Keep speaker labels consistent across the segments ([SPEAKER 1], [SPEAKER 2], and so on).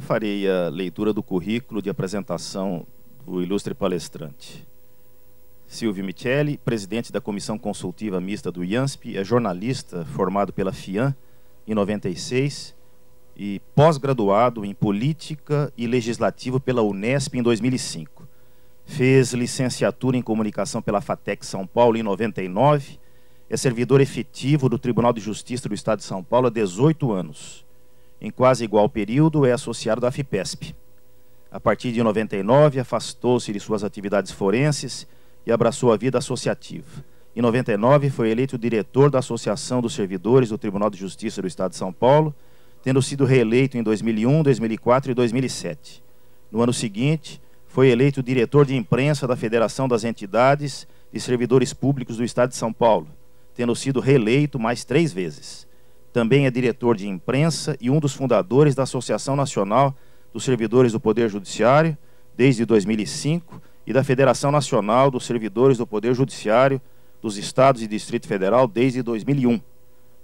[SPEAKER 1] farei a leitura do currículo de apresentação do ilustre palestrante. Silvio Micheli, presidente da Comissão Consultiva Mista do IANSP, é jornalista formado pela FIAM em 96 e pós-graduado em Política e Legislativo pela Unesp em 2005. Fez licenciatura em Comunicação pela FATEC São Paulo em 99, é servidor efetivo do Tribunal de Justiça do Estado de São Paulo há 18 anos. Em quase igual período, é associado da FIPESP. A partir de 99, afastou-se de suas atividades forenses e abraçou a vida associativa. Em 99, foi eleito diretor da Associação dos Servidores do Tribunal de Justiça do Estado de São Paulo, tendo sido reeleito em 2001, 2004 e 2007. No ano seguinte, foi eleito diretor de imprensa da Federação das Entidades de Servidores Públicos do Estado de São Paulo, tendo sido reeleito mais 3 vezes. Também é diretor de imprensa e um dos fundadores da Associação Nacional dos Servidores do Poder Judiciário, desde 2005, e da Federação Nacional dos Servidores do Poder Judiciário dos Estados e Distrito Federal, desde 2001.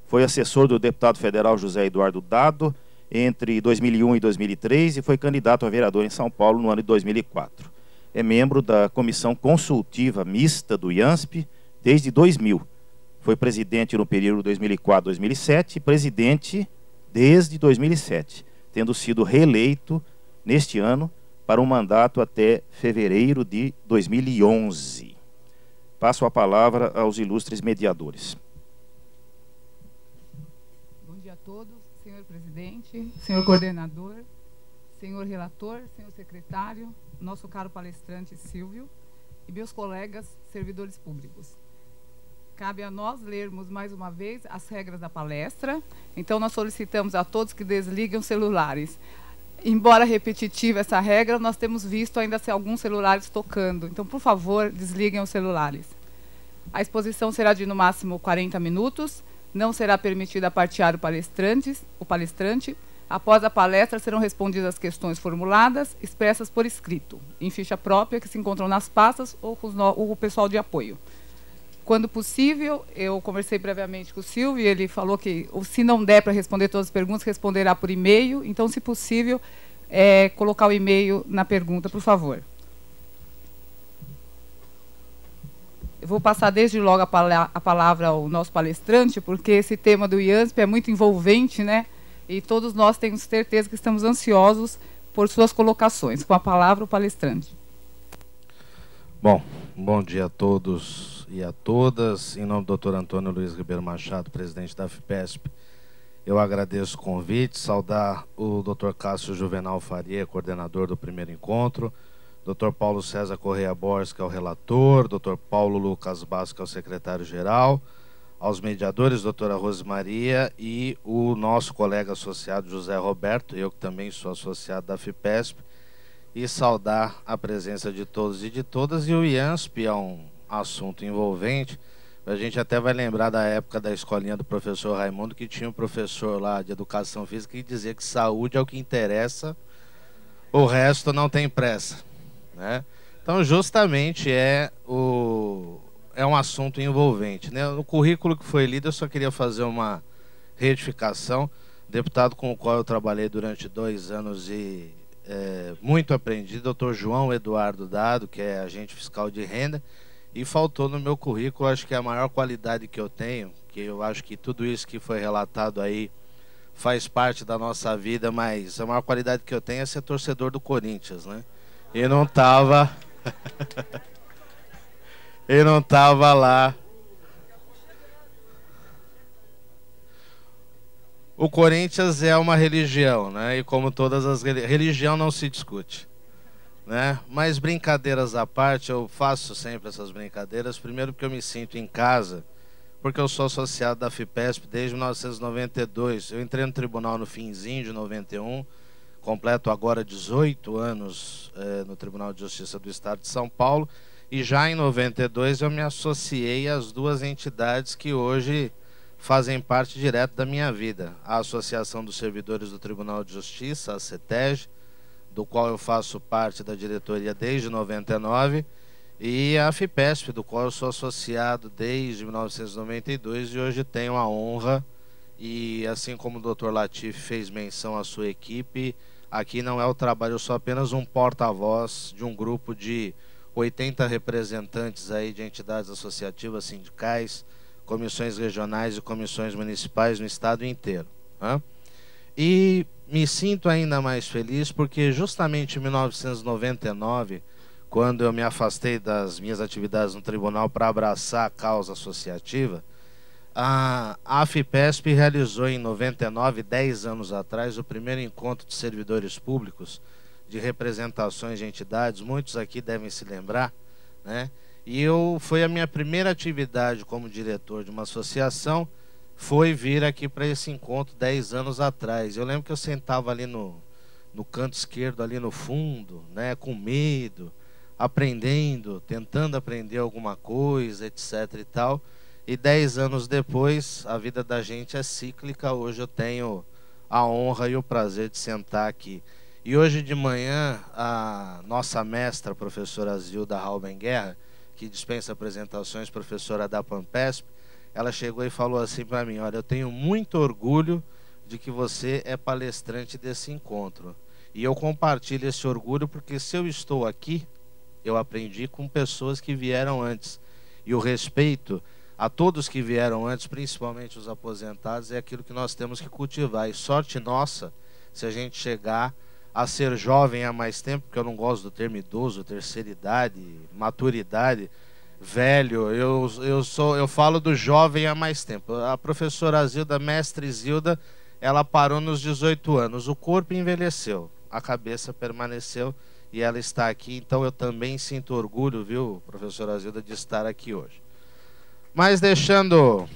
[SPEAKER 1] Foi assessor do deputado federal José Eduardo Dado entre 2001 e 2003 e foi candidato a vereador em São Paulo no ano de 2004. É membro da Comissão Consultiva Mista do IANSP desde 2000. Foi presidente no período 2004-2007 e presidente desde 2007, tendo sido reeleito neste ano para um mandato até fevereiro de 2011. Passo a palavra aos ilustres mediadores.
[SPEAKER 2] Bom dia a todos, senhor presidente, senhor coordenador, senhor relator, senhor secretário, nosso caro palestrante Silvio e meus colegas servidores públicos. Cabe a nós lermos mais uma vez as regras da palestra, então nós solicitamos a todos que desliguem os celulares. Embora repetitiva essa regra, nós temos visto ainda alguns celulares tocando, então por favor desliguem os celulares. A exposição será de no máximo 40 minutos, não será permitida partear o palestrante. Após a palestra serão respondidas as questões formuladas, expressas por escrito, em ficha própria que se encontram nas pastas ou com o pessoal de apoio. Quando possível, eu conversei previamente com o Silvio e ele falou que, se não der para responder todas as perguntas, responderá por e-mail. Então, se possível, colocar o e-mail na pergunta, por favor. Eu vou passar desde logo a palavra ao nosso palestrante, porque esse tema do IANSP é muito envolvente, né? E todos nós temos certeza que estamos ansiosos por suas colocações. Com a palavra, o palestrante.
[SPEAKER 3] Bom dia a todos e a todas. Em nome do Dr. Antônio Luiz Ribeiro Machado, presidente da FIPESP, eu agradeço o convite, saudar o Dr. Cássio Juvenal Faria, coordenador do primeiro encontro, Dr. Paulo César Correia Borges, que é o relator, Dr. Paulo Lucas Basso, que é o secretário-geral, aos mediadores, doutora Rosemaria, e o nosso colega associado José Roberto, eu que também sou associado da FIPESP, e saudar a presença de todos e de todas. E o IANSP é um assunto envolvente. A gente até vai lembrar da época da escolinha do professor Raimundo, que tinha um professor lá de educação física que dizia que saúde é o que interessa, o resto não tem pressa, né? Então, justamente é um assunto envolvente, né? No currículo que foi lido, eu só queria fazer uma retificação. Deputado com o qual eu trabalhei durante 2 anos e muito aprendi, Dr. João Eduardo Dado, que é agente fiscal de renda, e faltou no meu currículo, acho que a maior qualidade que eu tenho, que eu acho que tudo isso que foi relatado aí faz parte da nossa vida, mas a maior qualidade que eu tenho é ser torcedor do Corinthians, né? E não tava lá. O Corinthians é uma religião, né? E como todas as religião não se discute, né? Mas brincadeiras à parte, eu faço sempre essas brincadeiras. Primeiro porque eu me sinto em casa, porque eu sou associado da FIPESP desde 1992. Eu entrei no tribunal no finzinho de 91, completo agora 18 anos no Tribunal de Justiça do Estado de São Paulo, e já em 92 eu me associei às 2 entidades que hoje fazem parte direto da minha vida. A Associação dos Servidores do Tribunal de Justiça, a CETEG, do qual eu faço parte da diretoria desde 99, e a FIPESP, do qual eu sou associado desde 1992, e hoje tenho a honra, e assim como o Dr. Latif fez menção à sua equipe, aqui não é o trabalho, eu sou apenas um porta-voz de um grupo de 80 representantes aí de entidades associativas, sindicais, comissões regionais e comissões municipais no estado inteiro. Né? E me sinto ainda mais feliz porque justamente em 1999, quando eu me afastei das minhas atividades no tribunal para abraçar a causa associativa, a AFPESP realizou em 99, 10 anos atrás, o primeiro encontro de servidores públicos, de representações de entidades, muitos aqui devem se lembrar, né? E foi a minha primeira atividade como diretor de uma associação, foi vir aqui para esse encontro 10 anos atrás. Eu lembro que eu sentava ali no canto esquerdo, ali no fundo, né, com medo, aprendendo, tentando aprender alguma coisa, etc. e tal. E 10 anos depois, a vida da gente é cíclica. Hoje eu tenho a honra e o prazer de sentar aqui. E hoje de manhã, a nossa mestra, a professora Zilda Rauben Guerra, que dispensa apresentações, professora da Pampesp, ela chegou e falou assim para mim: olha, eu tenho muito orgulho de que você é palestrante desse encontro. E eu compartilho esse orgulho porque se eu estou aqui, eu aprendi com pessoas que vieram antes. E o respeito a todos que vieram antes, principalmente os aposentados, é aquilo que nós temos que cultivar. E sorte nossa se a gente chegar a ser jovem há mais tempo, porque eu não gosto do termo idoso, terceira idade, maturidade, velho. Eu falo do jovem há mais tempo. A professora Zilda, mestre Zilda, ela parou nos 18 anos. O corpo envelheceu, a cabeça permaneceu e ela está aqui. Então eu também sinto orgulho, viu, professora Zilda, de estar aqui hoje. Mas deixando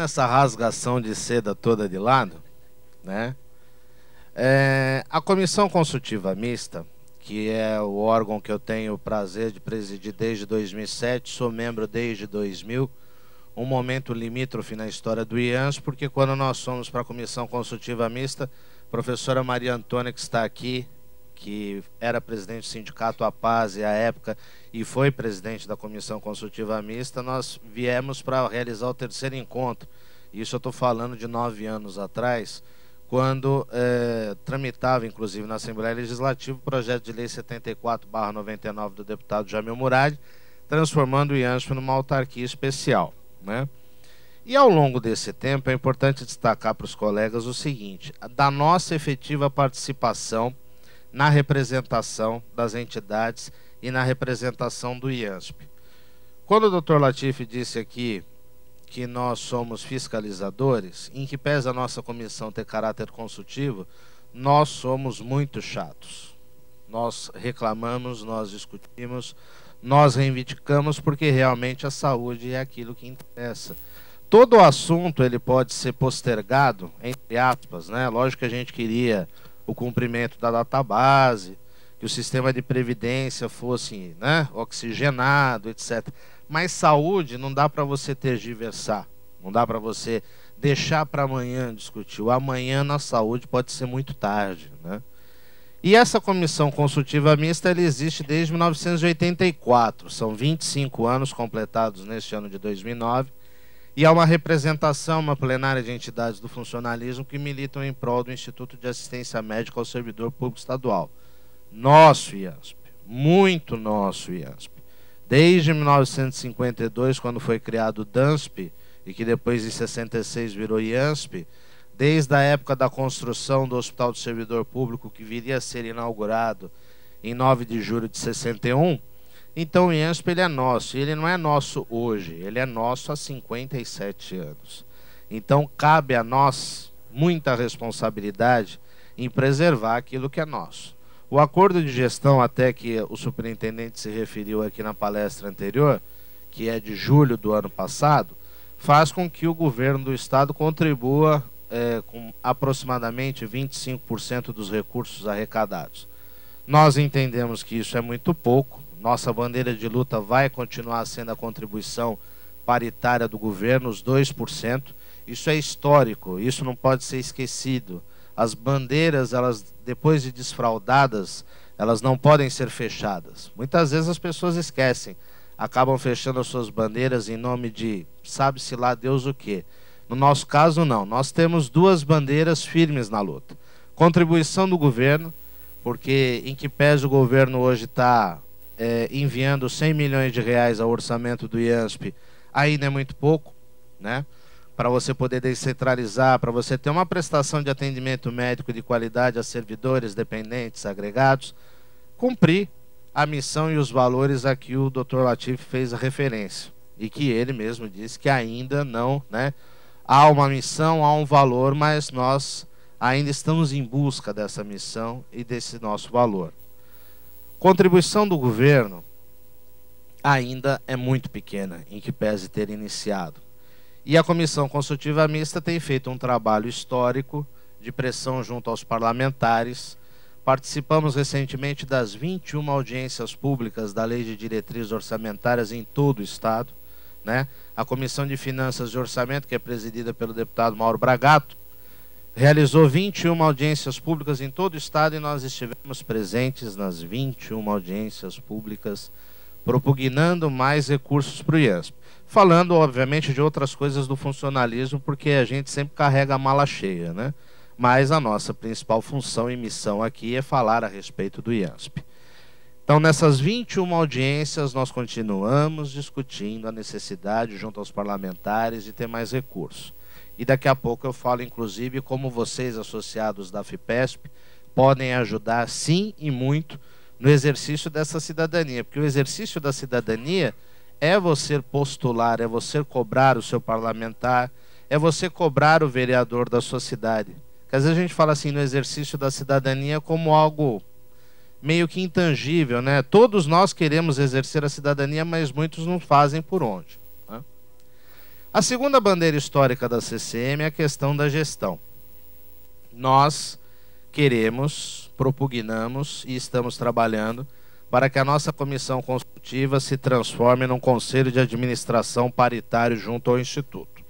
[SPEAKER 3] essa rasgação de seda toda de lado, né? A Comissão Consultiva Mista, que é o órgão que eu tenho o prazer de presidir desde 2007, sou membro desde 2000, um momento limítrofe na história do IANS, porque quando nós fomos para a Comissão Consultiva Mista, a professora Maria Antônia, que está aqui, que era presidente do Sindicato APASE à época e foi presidente da Comissão Consultiva Mista, nós viemos para realizar o terceiro encontro. Isso eu estou falando de 9 anos atrás, quando tramitava, inclusive, na Assembleia Legislativa, o projeto de lei 74/99 do deputado Jamil Murad, transformando o IANSP numa autarquia especial, né? E ao longo desse tempo é importante destacar para os colegas o seguinte: da nossa efetiva participação na representação das entidades e na representação do IANSP. Quando o Dr. Latifi disse aqui que nós somos fiscalizadores, em que pese a nossa comissão ter caráter consultivo, nós somos muito chatos. Nós reclamamos, nós discutimos, nós reivindicamos, porque realmente a saúde é aquilo que interessa. Todo o assunto ele pode ser postergado, entre aspas, né? Lógico que a gente queria o cumprimento da database, que o sistema de previdência fosse, né, oxigenado, etc. Mas saúde não dá para você tergiversar, não dá para você deixar para amanhã discutir. O amanhã na saúde pode ser muito tarde, né? E essa comissão consultiva mista ela existe desde 1984, são 25 anos completados neste ano de 2009, e há uma representação, uma plenária de entidades do funcionalismo que militam em prol do Instituto de Assistência Médica ao Servidor Público Estadual. Nosso IANSP, muito nosso IANSP. Desde 1952, quando foi criado o DANSP, e que depois em 66 virou IANSP, desde a época da construção do Hospital do Servidor Público, que viria a ser inaugurado em 9 de julho de 61, então o IANSP ele é nosso, e ele não é nosso hoje, ele é nosso há 57 anos. Então cabe a nós muita responsabilidade em preservar aquilo que é nosso. O acordo de gestão, até que o superintendente se referiu aqui na palestra anterior, que é de julho do ano passado, faz com que o governo do estado contribua com aproximadamente 25% dos recursos arrecadados. Nós entendemos que isso é muito pouco. Nossa bandeira de luta vai continuar sendo a contribuição paritária do governo, os 2%. Isso é histórico, isso não pode ser esquecido. As bandeiras, elas, depois de desfraudadas, elas não podem ser fechadas. Muitas vezes as pessoas esquecem, acabam fechando as suas bandeiras em nome de sabe-se lá Deus o quê. No nosso caso, não. Nós temos duas bandeiras firmes na luta. Contribuição do governo, porque em que pese o governo hoje está enviando 100 milhões de reais ao orçamento do IANSP, ainda é muito pouco, né? Para você poder descentralizar, para você ter uma prestação de atendimento médico de qualidade a servidores, dependentes, agregados, cumprir a missão e os valores a que o Dr. Latif fez a referência. E que ele mesmo disse que ainda não, né? Há uma missão, há um valor, mas nós ainda estamos em busca dessa missão e desse nosso valor. Contribuição do governo ainda é muito pequena, em que pese ter iniciado. E a Comissão Consultiva Mista tem feito um trabalho histórico de pressão junto aos parlamentares. Participamos recentemente das 21 audiências públicas da Lei de Diretrizes Orçamentárias em todo o Estado, né? A Comissão de Finanças e Orçamento, que é presidida pelo deputado Mauro Bragato, realizou 21 audiências públicas em todo o Estado e nós estivemos presentes nas 21 audiências públicas, propugnando mais recursos para o IANSP. Falando, obviamente, de outras coisas do funcionalismo, porque a gente sempre carrega a mala cheia, né? Mas a nossa principal função e missão aqui é falar a respeito do IANSP. Então, nessas 21 audiências, nós continuamos discutindo a necessidade, junto aos parlamentares, de ter mais recursos. E daqui a pouco eu falo, inclusive, como vocês, associados da FIPESP, podem ajudar, sim, e muito, no exercício dessa cidadania. Porque o exercício da cidadania é você postular, é você cobrar o seu parlamentar, é você cobrar o vereador da sua cidade. Porque às vezes a gente fala assim no exercício da cidadania como algo meio que intangível, né? Todos nós queremos exercer a cidadania, mas muitos não fazem por onde, né? A segunda bandeira histórica da CCM é a questão da gestão. Nós queremos, propugnamos e estamos trabalhando para que a nossa comissão consultiva se transforme num conselho de administração paritário junto ao Instituto.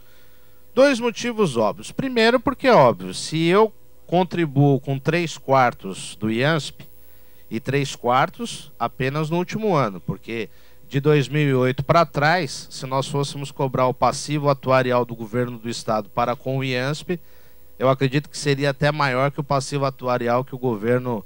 [SPEAKER 3] Dois motivos óbvios. Primeiro, porque é óbvio, se eu contribuo com 3/4 do IANSP, e 3/4 apenas no último ano, porque de 2008 para trás, se nós fôssemos cobrar o passivo atuarial do governo do Estado para com o IANSP, eu acredito que seria até maior que o passivo atuarial que o governo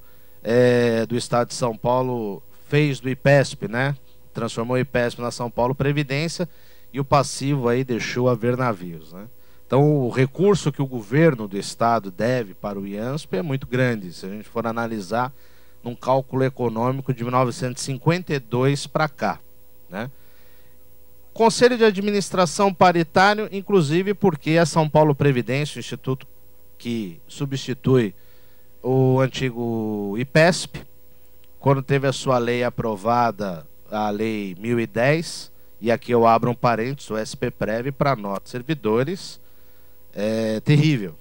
[SPEAKER 3] do Estado de São Paulo fez do IPESP, né? Transformou o IPESP na São Paulo Previdência e o passivo aí deixou a ver navios, né? Então o recurso que o governo do Estado deve para o IANSP é muito grande, se a gente for analisar num cálculo econômico de 1952 para cá, né? Conselho de Administração paritário, inclusive porque a São Paulo Previdência, o instituto que substitui o antigo IPESP, quando teve a sua lei aprovada, a lei 1010, e aqui eu abro um parênteses, o SPPrev para nós servidores, é terrível,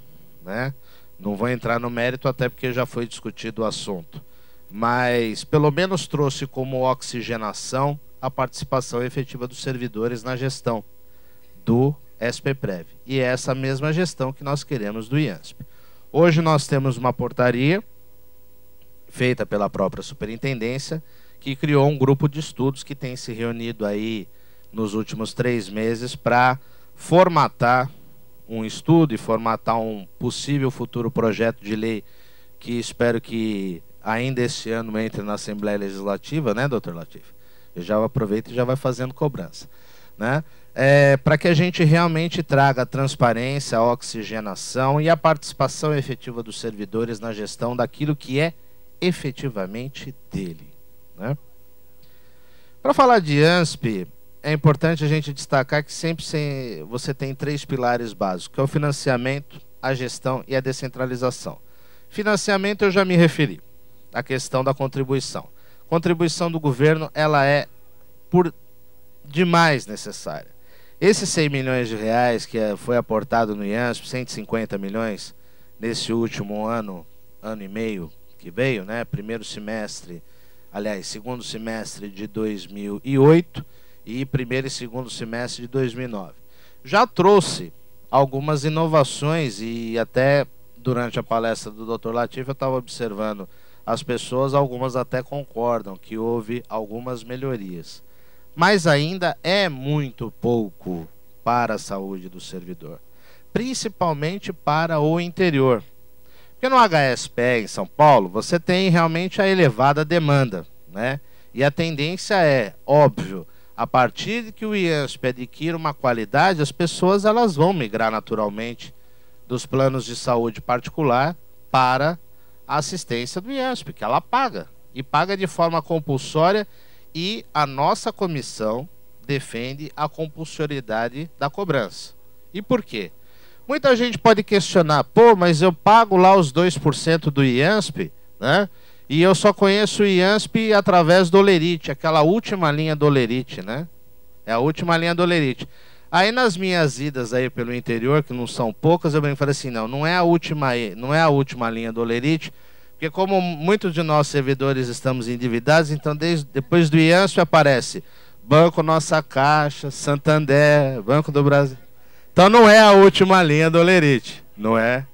[SPEAKER 3] né? Não vou entrar no mérito até porque já foi discutido o assunto, mas pelo menos trouxe como oxigenação a participação efetiva dos servidores na gestão do SPPrev. E é essa mesma gestão que nós queremos do IANSP. Hoje nós temos uma portaria feita pela própria superintendência que criou um grupo de estudos que tem se reunido aí nos últimos 3 meses para formatar um estudo e formatar um possível futuro projeto de lei que espero que ainda esse ano entre na Assembleia Legislativa, né, doutor Latif? Eu já aproveito e já vai fazendo cobrança, né? Para que a gente realmente traga a transparência, a oxigenação e a participação efetiva dos servidores na gestão daquilo que é efetivamente dele, né? Para falar de IANSP, é importante a gente destacar que sempre você tem 3 pilares básicos, que é o financiamento, a gestão e a descentralização. Financiamento eu já me referi, a questão da contribuição. Contribuição do governo, ela é por demais necessária. Esses 100 milhões de reais que foi aportado no IANSP, 150 milhões nesse último ano e meio que veio, né? Segundo semestre de 2008 e primeiro e segundo semestre de 2009. Já trouxe algumas inovações e até durante a palestra do Dr. Latif eu estava observando as pessoas, algumas até concordam que houve algumas melhorias. Mas ainda é muito pouco para a saúde do servidor. principalmente para o interior. Porque no HSPE em São Paulo, você tem realmente a elevada demanda, né? E a tendência é, óbvio, a partir de que o IANSP adquira uma qualidade, as pessoas elas vão migrar naturalmente dos planos de saúde particular para a assistência do IANSP, que ela paga. E paga de forma compulsória, e a nossa comissão defende a compulsoriedade da cobrança. E por quê? Muita gente pode questionar, pô, mas eu pago lá os 2% do IANSP, né? E eu só conheço o IANSP através do Olerite, aquela última linha do Olerite, né? É a última linha do Olerite. Aí nas minhas idas aí pelo interior, que não são poucas, eu falei assim, não é a última linha do Olerite, porque como muitos de nós servidores estamos endividados, então depois do IANSP aparece Banco Nossa Caixa, Santander, Banco do Brasil. Então não é a última linha do Olerite, não é,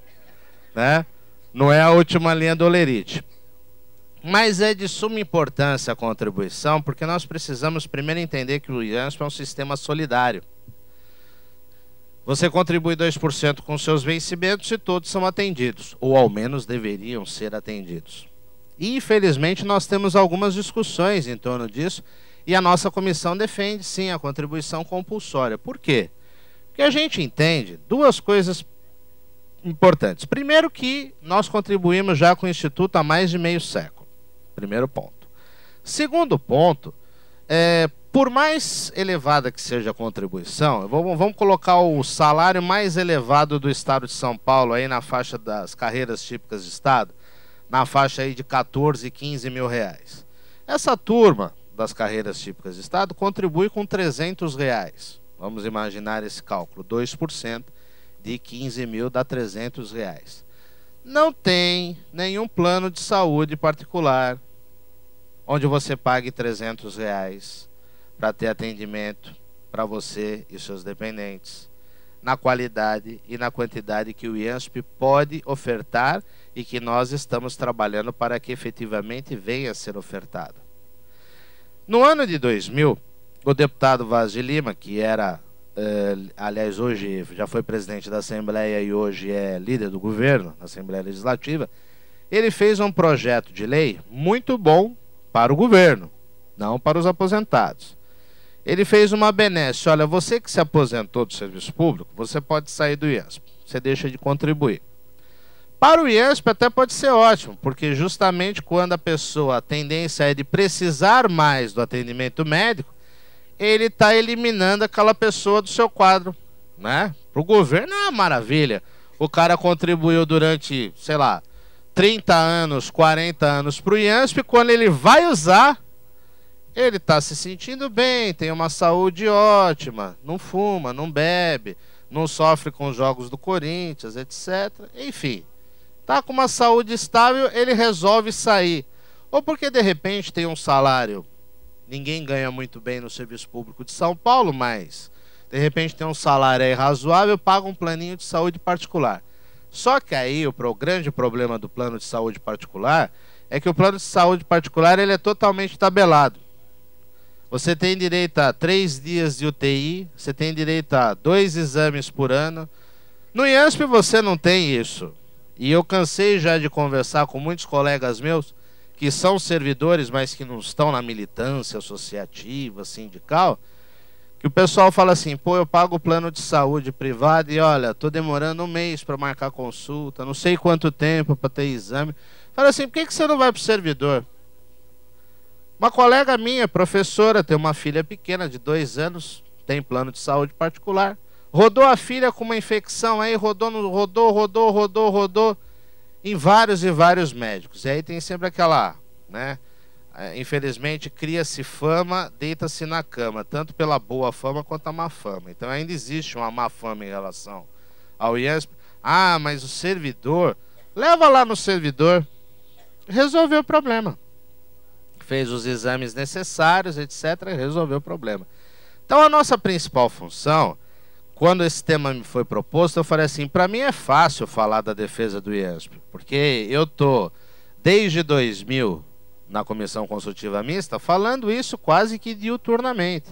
[SPEAKER 3] né? Não é a última linha do Olerite. Mas é de suma importância a contribuição, porque nós precisamos primeiro entender que o IANSP é um sistema solidário. Você contribui 2% com seus vencimentos e todos são atendidos, ou ao menos deveriam ser atendidos. E infelizmente nós temos algumas discussões em torno disso, e a nossa comissão defende sim a contribuição compulsória. Por quê? Porque a gente entende duas coisas importantes. Primeiro, que nós contribuímos já com o Instituto há mais de meio século. Primeiro ponto. Segundo ponto, por mais elevada que seja a contribuição, vamos colocar o salário mais elevado do estado de São Paulo aí na faixa das carreiras típicas de estado, na faixa aí de 14, 15 mil reais. Essa turma das carreiras típicas de estado contribui com R$300. Vamos imaginar esse cálculo, 2% de 15 mil dá R$300. Não tem nenhum plano de saúde particular onde você pague R$300 para ter atendimento para você e seus dependentes, na qualidade e na quantidade que o IANSP pode ofertar e que nós estamos trabalhando para que efetivamente venha a ser ofertado. No ano de 2000, o deputado Vaz de Lima, que era, aliás, hoje já foi presidente da Assembleia e hoje é líder do governo na Assembleia Legislativa, ele fez um projeto de lei muito bom para o governo, não para os aposentados. Ele fez uma benesse, olha, você que se aposentou do serviço público, você pode sair do IANSP, você deixa de contribuir. Para o IANSP até pode ser ótimo, porque justamente quando a tendência é de precisar mais do atendimento médico, ele está eliminando aquela pessoa do seu quadro, né? Para o governo é uma maravilha. O cara contribuiu durante, sei lá, 30 anos, 40 anos para o IANSP, quando ele vai usar, ele está se sentindo bem, tem uma saúde ótima, não fuma, não bebe, não sofre com os jogos do Corinthians, etc. Enfim, está com uma saúde estável, ele resolve sair. Ou porque de repente tem um salário, ninguém ganha muito bem no serviço público de São Paulo, mas de repente tem um salário aí razoável, paga um planinho de saúde particular. Só que aí o grande problema do plano de saúde particular é que o plano de saúde particular ele é totalmente tabelado. Você tem direito a 3 dias de UTI, você tem direito a 2 exames por ano. No IANSP você não tem isso. E eu cansei já de conversar com muitos colegas meus que são servidores, mas que não estão na militância associativa, sindical, que o pessoal fala assim, pô, eu pago o plano de saúde privado e olha, estou demorando um mês para marcar consulta, não sei quanto tempo para ter exame. Fala assim, por que você não vai para o servidor? Uma colega minha, professora, tem uma filha pequena de 2 anos, tem plano de saúde particular. Rodou a filha com uma infecção, aí rodou em vários e vários médicos. E aí tem sempre aquela, né? Infelizmente, cria-se fama, deita-se na cama, tanto pela boa fama quanto a má fama. Então ainda existe uma má fama em relação ao IANSP. Ah, mas o servidor, leva lá no servidor, resolveu o problema. Fez os exames necessários, etc., e resolveu o problema. Então a nossa principal função, quando esse tema me foi proposto, eu falei assim, para mim é fácil falar da defesa do IANSP, porque eu estou, desde 2000, na Comissão Consultiva Mista, falando isso quase que diuturnamente,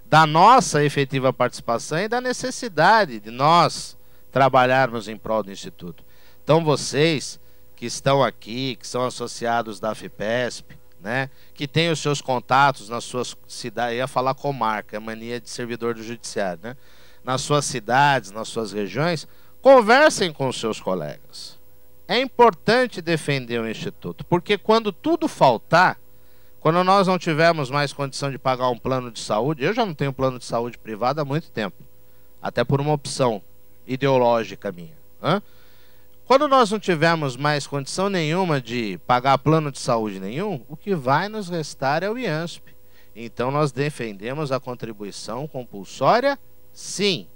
[SPEAKER 3] da nossa efetiva participação e da necessidade de nós trabalharmos em prol do Instituto. Então vocês que estão aqui, que são associados da FIPESP, né, que têm os seus contatos nas suas cidades, ia falar comarca, é mania de servidor do judiciário, né, nas suas cidades, nas suas regiões, conversem com os seus colegas. É importante defender o Instituto, porque quando tudo faltar, quando nós não tivermos mais condição de pagar um plano de saúde, eu já não tenho plano de saúde privado há muito tempo, até por uma opção ideológica minha. Quando nós não tivermos mais condição nenhuma de pagar plano de saúde nenhum, o que vai nos restar é o IANSP. Então nós defendemos a contribuição compulsória, sim.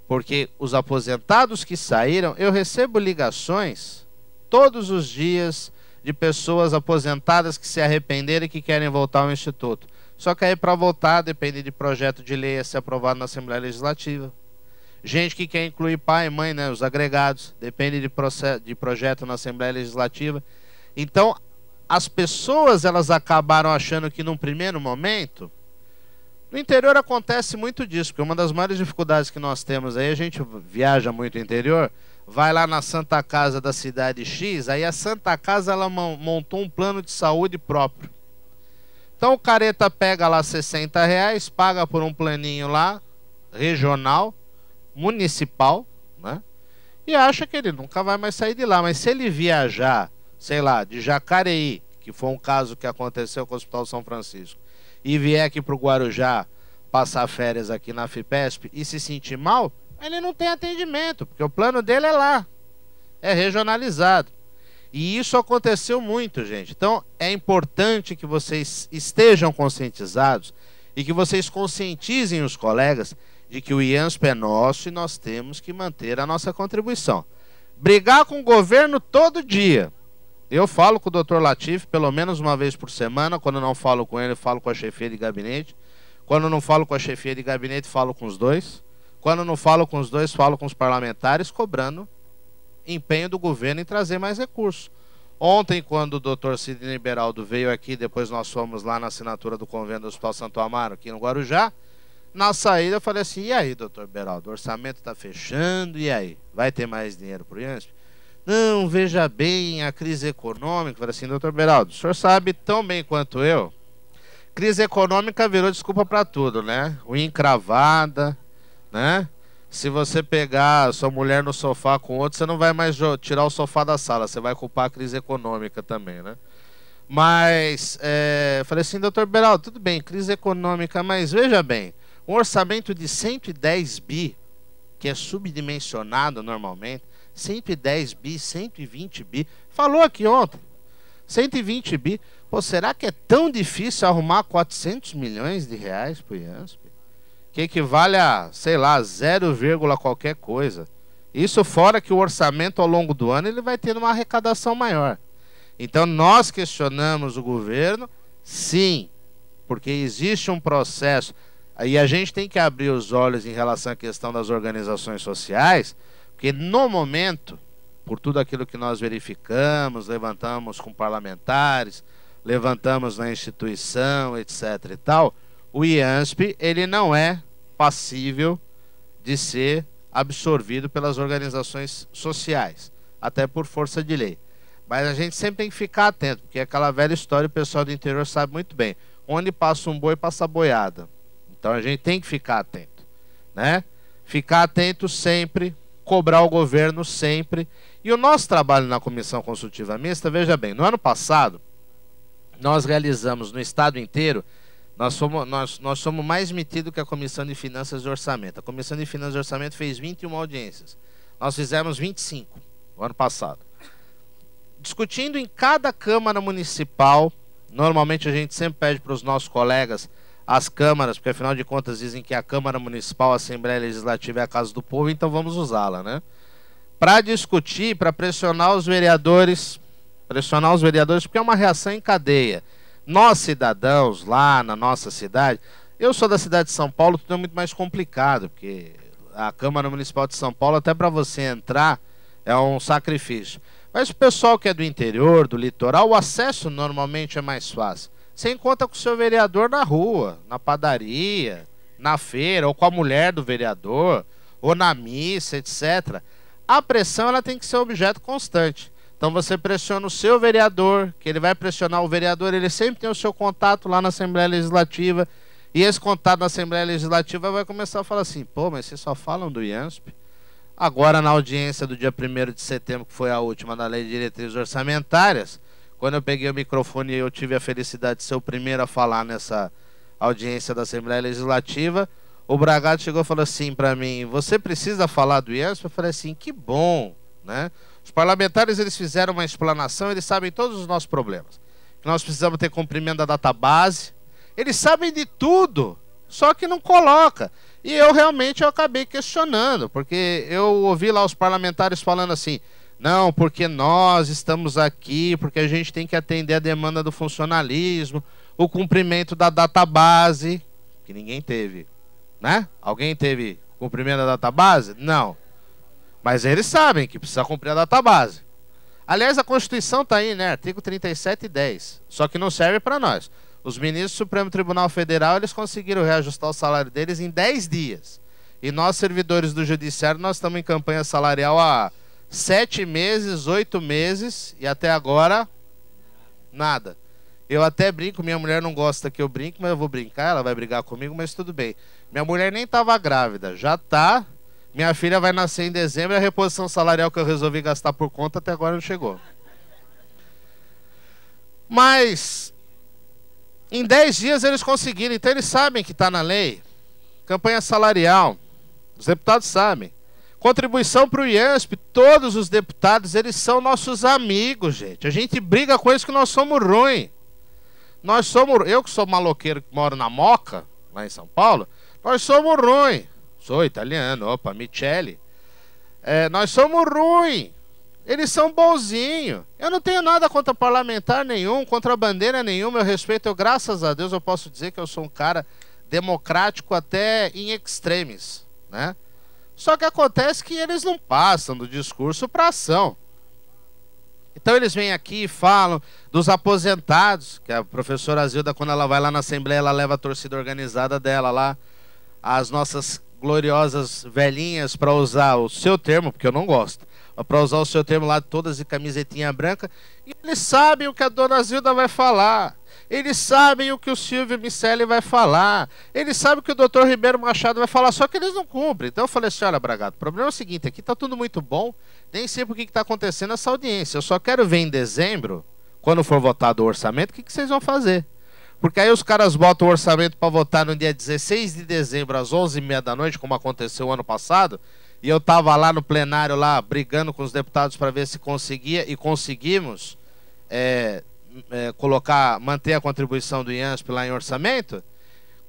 [SPEAKER 3] Porque os aposentados que saíram, eu recebo ligações todos os dias de pessoas aposentadas que se arrependeram e que querem voltar ao Instituto. Só que aí para voltar depende de projeto de lei a ser aprovado na Assembleia Legislativa. Gente que quer incluir pai e mãe, né, os agregados, depende de projeto na Assembleia Legislativa. Então, as pessoas elas acabaram achando que num primeiro momento, no interior acontece muito disso, porque uma das maiores dificuldades que nós temos aí, a gente viaja muito no interior, vai lá na Santa Casa da cidade X, aí a Santa Casa ela montou um plano de saúde próprio. Então o careta pega lá R$60, paga por um planinho lá, regional, municipal, né? E acha que ele nunca vai mais sair de lá. Mas se ele viajar, sei lá, de Jacareí, que foi um caso que aconteceu com o Hospital São Francisco, e vier aqui para o Guarujá passar férias aqui na FIPESP e se sentir mal, ele não tem atendimento, porque o plano dele é lá, é regionalizado. E isso aconteceu muito, gente. Então é importante que vocês estejam conscientizados e que vocês conscientizem os colegas de que o IANSP é nosso e nós temos que manter a nossa contribuição. Brigar com o governo todo dia. Eu falo com o Dr. Latif pelo menos uma vez por semana. Quando não falo com ele, falo com a chefia de gabinete. Quando não falo com a chefia de gabinete, falo com os dois. Quando não falo com os dois, falo com os parlamentares, cobrando empenho do governo em trazer mais recursos. Ontem, quando o Dr. Sidney Beraldo veio aqui, depois nós fomos lá na assinatura do convênio do Hospital Santo Amaro, aqui no Guarujá, na saída eu falei assim, e aí, doutor Beraldo, o orçamento está fechando, e aí? Vai ter mais dinheiro para o IANSP? Não, veja bem, a crise econômica. Eu falei assim, doutor Beraldo, o senhor sabe tão bem quanto eu, crise econômica virou desculpa para tudo, né? Unha encravada, né? Se você pegar sua mulher no sofá com outro, você não vai mais tirar o sofá da sala, você vai culpar a crise econômica também, né? Mas, falei assim, doutor Beraldo, tudo bem, crise econômica, mas veja bem, um orçamento de 110 bi, que é subdimensionado normalmente, 110 bi, 120 bi, falou aqui ontem, 120 bi, pô, será que é tão difícil arrumar 400 milhões de reais para o IANSP? Que equivale a, sei lá, 0, qualquer coisa. Isso fora que o orçamento ao longo do ano ele vai ter uma arrecadação maior. Então nós questionamos o governo, sim, porque existe um processo, e a gente tem que abrir os olhos em relação à questão das organizações sociais, porque no momento, por tudo aquilo que nós verificamos, levantamos com parlamentares, levantamos na instituição, etc. e tal, o IANSP ele não é passível de ser absorvido pelas organizações sociais, até por força de lei. Mas a gente sempre tem que ficar atento, porque é aquela velha história, o pessoal do interior sabe muito bem. Onde passa um boi, passa boiada. Então a gente tem que ficar atento, né? Ficar atento sempre, cobrar o governo sempre. E o nosso trabalho na Comissão Consultiva Mista, veja bem, no ano passado, nós realizamos no estado inteiro, nós somos mais metidos que a Comissão de Finanças e Orçamento. A Comissão de Finanças e Orçamento fez 21 audiências. Nós fizemos 25 no ano passado. Discutindo em cada Câmara Municipal, normalmente a gente sempre pede para os nossos colegas as câmaras, porque afinal de contas dizem que a Câmara Municipal, a Assembleia Legislativa é a casa do povo, então vamos usá-la, né? Para discutir, para pressionar os vereadores, porque é uma reação em cadeia. Nós, cidadãos, lá na nossa cidade, eu sou da cidade de São Paulo, tudo é muito mais complicado, porque a Câmara Municipal de São Paulo, até para você entrar, é um sacrifício. Mas o pessoal que é do interior, do litoral, o acesso normalmente é mais fácil. Você encontra com o seu vereador na rua, na padaria, na feira, ou com a mulher do vereador, ou na missa, etc., a pressão ela tem que ser objeto constante. Então você pressiona o seu vereador, que ele vai pressionar o vereador, ele sempre tem o seu contato lá na Assembleia Legislativa, e esse contato na Assembleia Legislativa vai começar a falar assim, pô, mas vocês só falam do IANSP? Agora na audiência do dia 1º de setembro, que foi a última da Lei de Diretrizes Orçamentárias, quando eu peguei o microfone e eu tive a felicidade de ser o primeiro a falar nessa audiência da Assembleia Legislativa, o Bragato chegou e falou assim para mim, você precisa falar do IANSP? Eu falei assim, que bom, né? Os parlamentares eles fizeram uma explanação, eles sabem todos os nossos problemas. Que nós precisamos ter cumprimento da database, eles sabem de tudo, só que não coloca. E eu realmente acabei questionando, porque eu ouvi lá os parlamentares falando assim, não, porque nós estamos aqui, porque a gente tem que atender a demanda do funcionalismo, o cumprimento da database, que ninguém teve, né? Alguém teve cumprimento da database? Não. Mas eles sabem que precisa cumprir a database. Aliás, a Constituição está aí, né? Artigo 37 e 10. Só que não serve para nós. Os ministros do Supremo Tribunal Federal, eles conseguiram reajustar o salário deles em 10 dias. E nós, servidores do Judiciário, nós estamos em campanha salarial há 7 meses, 8 meses, e até agora, nada. Eu até brinco, minha mulher não gosta que eu brinque, mas eu vou brincar, ela vai brigar comigo, mas tudo bem. Minha mulher nem estava grávida, já está. Minha filha vai nascer em dezembro, a reposição salarial que eu resolvi gastar por conta até agora não chegou. Mas em 10 dias eles conseguiram, então eles sabem que está na lei. Campanha salarial, os deputados sabem. Contribuição para o IANSP, todos os deputados, eles são nossos amigos, gente. A gente briga com eles que nós somos ruins. Eu que sou maloqueiro que moro na Moca, lá em São Paulo, nós somos ruins. Sou italiano, opa, Michele. Nós somos ruins. Eles são bonzinhos. Eu não tenho nada contra parlamentar nenhum, contra bandeira nenhuma. Eu respeito, graças a Deus, eu posso dizer que eu sou um cara democrático até em extremis, né? Só que acontece que eles não passam do discurso para ação. Então eles vêm aqui e falam dos aposentados, que a professora Zilda, quando ela vai lá na Assembleia, ela leva a torcida organizada dela lá, as nossas gloriosas velhinhas, para usar o seu termo, porque eu não gosto, para usar o seu termo lá, todas de camisetinha branca, e eles sabem o que a dona Zilda vai falar, eles sabem o que o Silvio Miceli vai falar, eles sabem o que o doutor Ribeiro Machado vai falar, só que eles não cumprem. Então eu falei assim, olha, Bragato, o problema é o seguinte, aqui está tudo muito bom, nem sei por que está acontecendo essa audiência, eu só quero ver em dezembro, quando for votado o orçamento, o que vocês vão fazer. Porque aí os caras botam o orçamento para votar no dia 16 de dezembro, às 11h30 da noite, como aconteceu ano passado, e eu estava lá no plenário, lá, brigando com os deputados para ver se conseguia, e conseguimos manter a contribuição do IANSP lá em orçamento.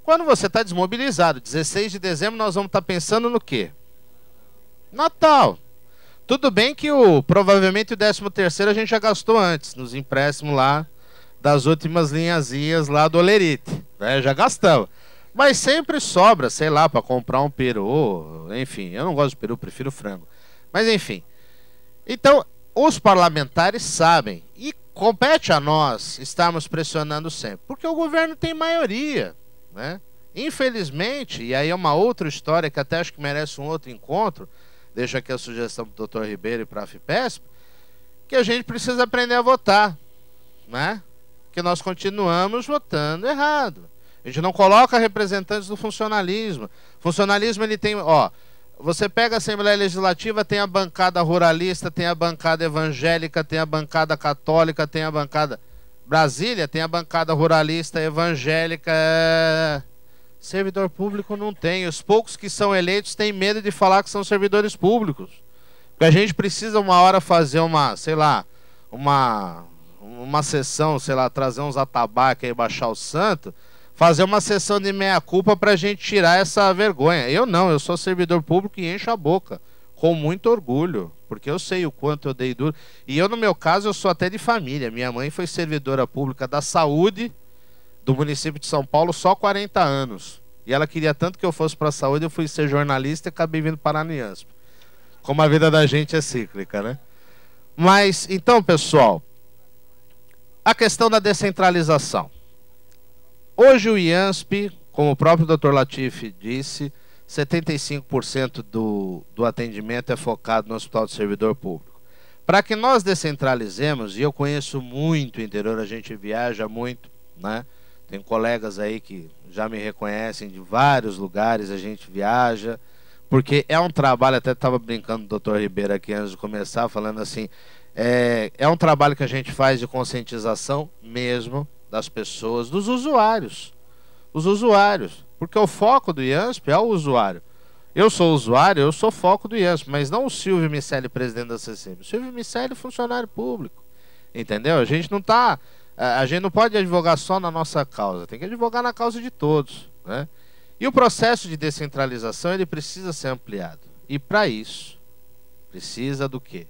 [SPEAKER 3] Quando você está desmobilizado, 16 de dezembro, nós vamos estar pensando no quê? Natal. Tudo bem que provavelmente o 13º a gente já gastou antes, nos empréstimos lá, das últimas linhazinhas lá do Olerite, né? Já gastamos. Mas sempre sobra, sei lá, para comprar um peru, enfim, eu não gosto de peru, prefiro frango. Mas enfim. Então, os parlamentares sabem, e compete a nós estarmos pressionando sempre, porque o governo tem maioria, né? Infelizmente, e aí é uma outra história que até acho que merece um outro encontro, deixo aqui a sugestão para o doutor Ribeiro e para a FIPESP, que a gente precisa aprender a votar, né? Que nós continuamos votando errado. A gente não coloca representantes do funcionalismo. Funcionalismo, ele tem... você pega a Assembleia Legislativa, tem a bancada ruralista, tem a bancada evangélica, tem a bancada católica, tem a bancada... Brasília tem a bancada ruralista, evangélica... Servidor público não tem. Os poucos que são eleitos têm medo de falar que são servidores públicos. Porque a gente precisa uma hora fazer uma, sei lá, uma sessão, sei lá, trazer uns atabaques aí, baixar o santo, fazer uma sessão de meia-culpa pra gente tirar essa vergonha. Eu não, eu sou servidor público e encho a boca, com muito orgulho, porque eu sei o quanto eu dei duro. E eu, no meu caso, eu sou até de família. Minha mãe foi servidora pública da saúde do município de São Paulo só 40 anos. E ela queria tanto que eu fosse para a saúde, eu fui ser jornalista e acabei vindo para a IANSP. Como a vida da gente é cíclica, né? Mas, então, pessoal, a questão da descentralização. Hoje o IANSP, como o próprio Dr. Latifi disse, 75% do atendimento é focado no Hospital do Servidor Público. Para que nós descentralizemos, e eu conheço muito o interior, a gente viaja muito, né? Tem colegas aí que já me reconhecem de vários lugares, a gente viaja, porque é um trabalho, até estava brincando com o Dr. Ribeiro aqui antes de começar, falando assim, é um trabalho que a gente faz de conscientização mesmo das pessoas, dos usuários. Os usuários, porque o foco do IANSP é o usuário. Eu sou usuário, eu sou foco do IANSP, mas não o Silvio Miceli, presidente da CCM. O Silvio Miceli, funcionário público. Entendeu? A gente não pode advogar só na nossa causa, tem que advogar na causa de todos, né? E o processo de descentralização, ele precisa ser ampliado. E para isso, precisa do quê?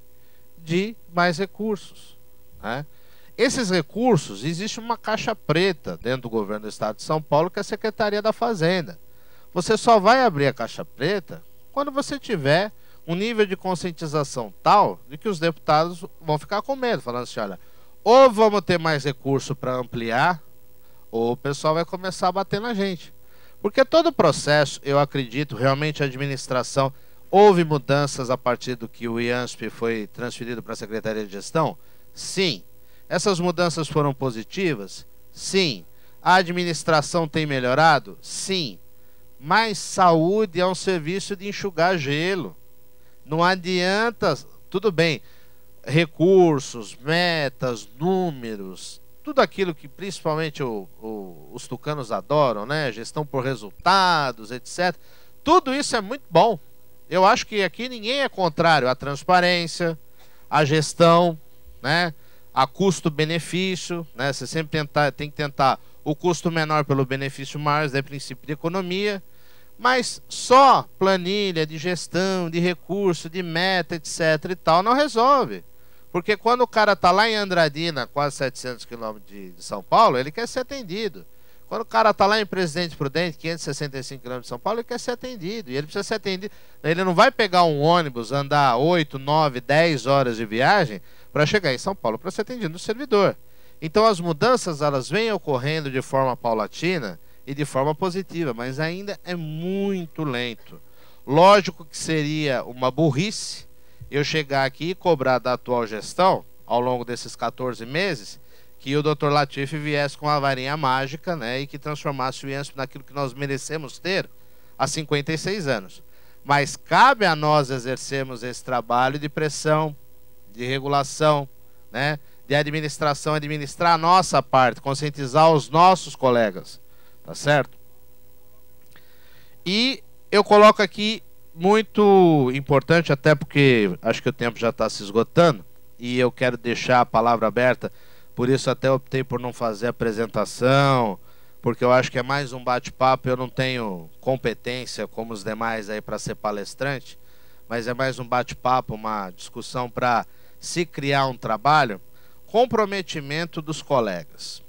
[SPEAKER 3] De mais recursos, né? Esses recursos, existe uma caixa preta dentro do governo do Estado de São Paulo, que é a Secretaria da Fazenda. Você só vai abrir a caixa preta quando você tiver um nível de conscientização tal de que os deputados vão ficar com medo, falando assim, olha, ou vamos ter mais recurso para ampliar, ou o pessoal vai começar a bater na gente. Porque todo o processo, eu acredito, realmente a administração, houve mudanças a partir do que o IANSP foi transferido para a Secretaria de Gestão? Sim. Essas mudanças foram positivas? Sim. A administração tem melhorado? Sim. Mas saúde é um serviço de enxugar gelo. Não adianta, tudo bem, recursos, metas, números, tudo aquilo que principalmente os tucanos adoram, né? Gestão por resultados, etc. Tudo isso é muito bom. Eu acho que aqui ninguém é contrário à transparência, à gestão, né? A custo-benefício, né? Você sempre tem que tentar o custo menor pelo benefício maior, isso é princípio de economia, mas só planilha de gestão, de recurso, de meta, etc. e tal, não resolve. Porque quando o cara está lá em Andradina, quase 700 quilômetros de São Paulo, ele quer ser atendido. Quando o cara está lá em Presidente Prudente, 565 quilômetros de São Paulo, ele quer ser atendido. E ele precisa ser atendido. Ele não vai pegar um ônibus, andar 8, 9, 10 horas de viagem para chegar em São Paulo para ser atendido no servidor. Então as mudanças, elas vêm ocorrendo de forma paulatina e de forma positiva, mas ainda é muito lento. Lógico que seria uma burrice eu chegar aqui e cobrar da atual gestão, ao longo desses 14 meses, que o Dr. Latif viesse com uma varinha mágica, né, e que transformasse o IANSP naquilo que nós merecemos ter há 56 anos. Mas cabe a nós exercermos esse trabalho de pressão, de regulação, né, de administração, administrar a nossa parte, conscientizar os nossos colegas, tá certo? E eu coloco aqui muito importante, até porque acho que o tempo já está se esgotando e eu quero deixar a palavra aberta, por isso até optei por não fazer apresentação, porque eu acho que é mais um bate-papo, eu não tenho competência como os demais aí para ser palestrante, mas é mais um bate-papo, uma discussão para se criar um trabalho, comprometimento dos colegas.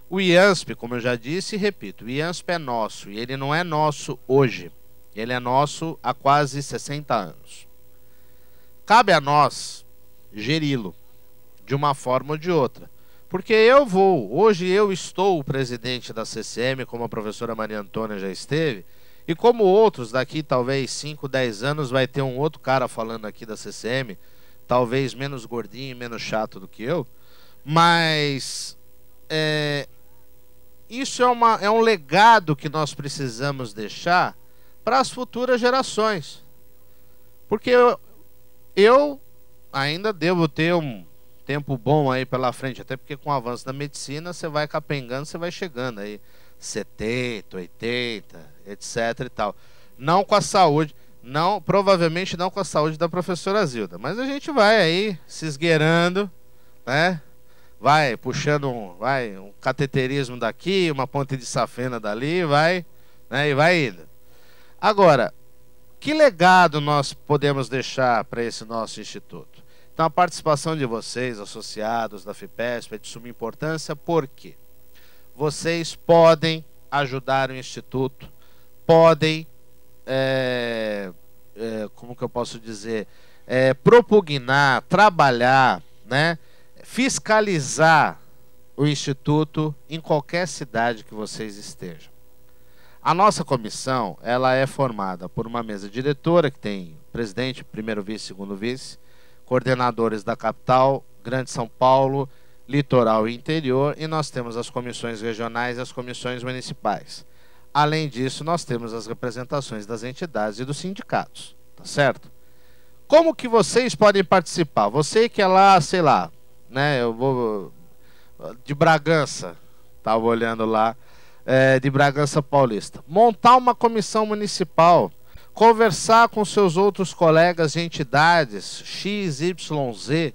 [SPEAKER 3] O IANSP, como eu já disse e repito, o IANSP é nosso e ele não é nosso hoje. Ele é nosso há quase 60 anos. Cabe a nós geri-lo de uma forma ou de outra. Porque hoje eu estou o presidente da CCM, como a professora Maria Antônia já esteve, e como outros daqui, talvez 5, 10 anos, vai ter um outro cara falando aqui da CCM, talvez menos gordinho e menos chato do que eu, mas isso é um legado que nós precisamos deixar para as futuras gerações. Porque eu ainda devo ter um tempo bom aí pela frente, até porque com o avanço da medicina você vai capengando, você vai chegando aí 70, 80, etc e tal. Não com a saúde, não, provavelmente não com a saúde da professora Zilda, mas a gente vai aí se esgueirando, né? Vai puxando um cateterismo daqui, uma ponte de safena dali, vai, né? E vai indo. Agora, que legado nós podemos deixar para esse nosso instituto? Então, a participação de vocês, associados da FIPESP, é de suma importância, porque vocês podem ajudar o instituto, podem, como que eu posso dizer, propugnar, trabalhar, né, fiscalizar o instituto em qualquer cidade que vocês estejam. A nossa comissão, ela é formada por uma mesa diretora, que tem presidente, primeiro vice, segundo vice, coordenadores da capital, Grande São Paulo, litoral e interior, e nós temos as comissões regionais e as comissões municipais. Além disso, nós temos as representações das entidades e dos sindicatos, tá certo? Como que vocês podem participar? Você que é lá, sei lá, né, eu vou de Bragança, estava olhando lá, de Bragança Paulista. Montar uma comissão municipal, conversar com seus outros colegas de entidades, X, Y, Z,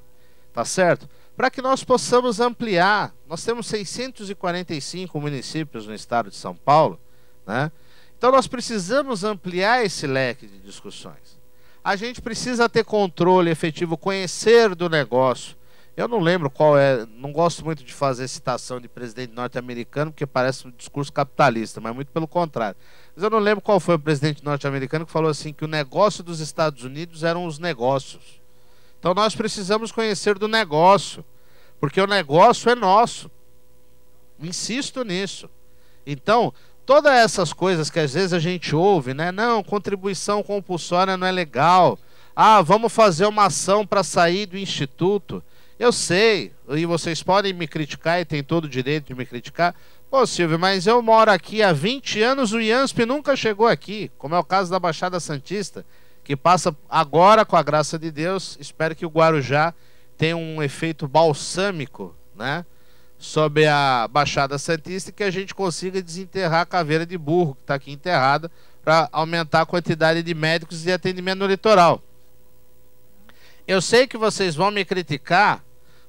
[SPEAKER 3] tá certo? Para que nós possamos ampliar. Nós temos 645 municípios no estado de São Paulo, né? Então nós precisamos ampliar esse leque de discussões. A gente precisa ter controle efetivo, conhecer do negócio. Eu não lembro qual é, não gosto muito de fazer citação de presidente norte-americano, porque parece um discurso capitalista, mas muito pelo contrário. Mas eu não lembro qual foi o presidente norte-americano que falou assim, que o negócio dos Estados Unidos eram os negócios. Então nós precisamos conhecer do negócio, porque o negócio é nosso. Insisto nisso. Então, todas essas coisas que às vezes a gente ouve, né? Não, contribuição compulsória não é legal. Ah, vamos fazer uma ação para sair do instituto. Eu sei, e vocês podem me criticar, e tem todo o direito de me criticar. Pô, Silvio, mas eu moro aqui há 20 anos, o IANSP nunca chegou aqui, como é o caso da Baixada Santista, que passa agora, com a graça de Deus. Espero que o Guarujá tenha um efeito balsâmico, né, sobre a Baixada Santista, e que a gente consiga desenterrar a caveira de burro que está aqui enterrada, para aumentar a quantidade de médicos de atendimento no litoral. Eu sei que vocês vão me criticar.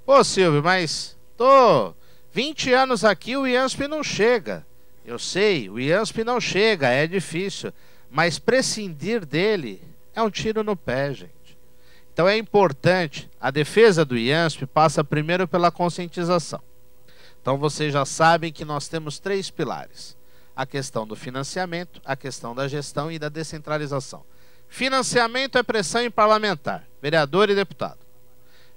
[SPEAKER 3] Pô, Silvio, mas tô 20 anos aqui, o IANSP não chega. Eu sei, o IANSP não chega, é difícil. Mas prescindir dele é um tiro no pé, gente. Então é importante, a defesa do IANSP passa primeiro pela conscientização. Então vocês já sabem que nós temos 3 pilares. A questão do financiamento, a questão da gestão e da descentralização. Financiamento é pressão em parlamentar, vereador e deputado.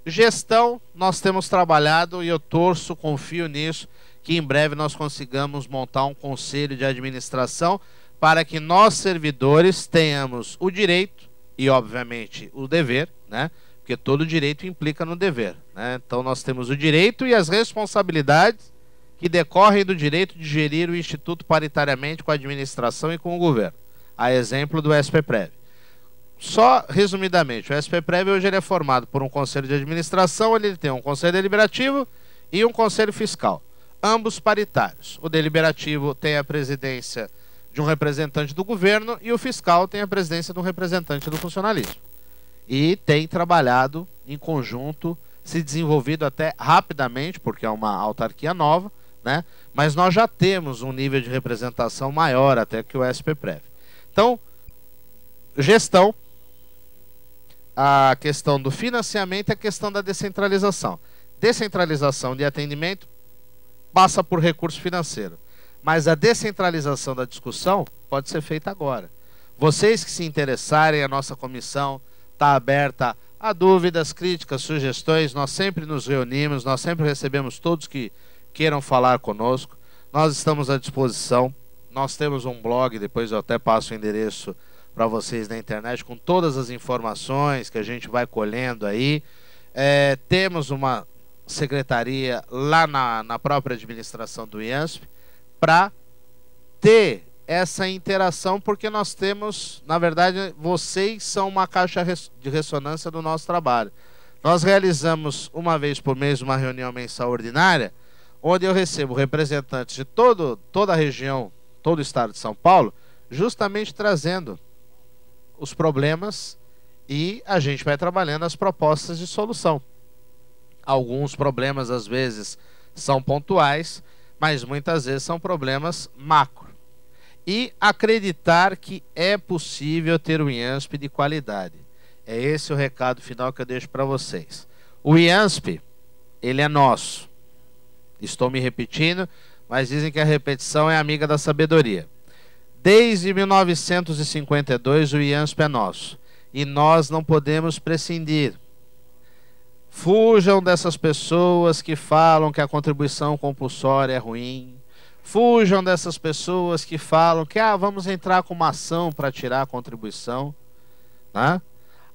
[SPEAKER 3] Gestão, nós temos trabalhado e eu torço, confio nisso, que em breve nós consigamos montar um conselho de administração para que nós, servidores, tenhamos o direito e, obviamente, o dever, né? Porque todo direito implica no dever, né? Então nós temos o direito e as responsabilidades que decorrem do direito de gerir o Instituto paritariamente com a administração e com o governo. A exemplo do SPPrev. Só resumidamente, o SPPrev hoje ele é formado por um conselho de administração, ele tem um conselho deliberativo e um conselho fiscal, ambos paritários. O deliberativo tem a presidência de um representante do governo e o fiscal tem a presidência de um representante do funcionalismo. E tem trabalhado em conjunto, se desenvolvido até rapidamente, porque é uma autarquia nova, né? Mas nós já temos um nível de representação maior até que o SPPrev. Então, gestão, a questão do financiamento e a questão da descentralização. Descentralização de atendimento passa por recurso financeiro, mas a descentralização da discussão pode ser feita agora. Vocês que se interessarem, a nossa comissão está aberta a dúvidas, críticas, sugestões. Nós sempre nos reunimos, nós sempre recebemos todos que queiram falar conosco. Nós estamos à disposição. Nós temos um blog, depois eu até passo o endereço para vocês na internet, com todas as informações que a gente vai colhendo aí. Temos uma secretaria lá na própria administração do IANSP para ter essa interação, porque nós temos, na verdade, vocês são uma caixa de ressonância do nosso trabalho. Nós realizamos uma vez por mês uma reunião mensal ordinária, onde eu recebo representantes de toda a região, todo o estado de São Paulo, justamente trazendo os problemas, e a gente vai trabalhando as propostas de solução. Alguns problemas às vezes são pontuais, mas muitas vezes são problemas macro. E acreditar que é possível ter um IANSP de qualidade. É esse o recado final que eu deixo para vocês. O IANSP, ele é nosso. Estou me repetindo, mas dizem que a repetição é amiga da sabedoria. Desde 1952 o IANSP é nosso. E nós não podemos prescindir. Fujam dessas pessoas que falam que a contribuição compulsória é ruim. Fujam dessas pessoas que falam que vamos entrar com uma ação para tirar a contribuição, né?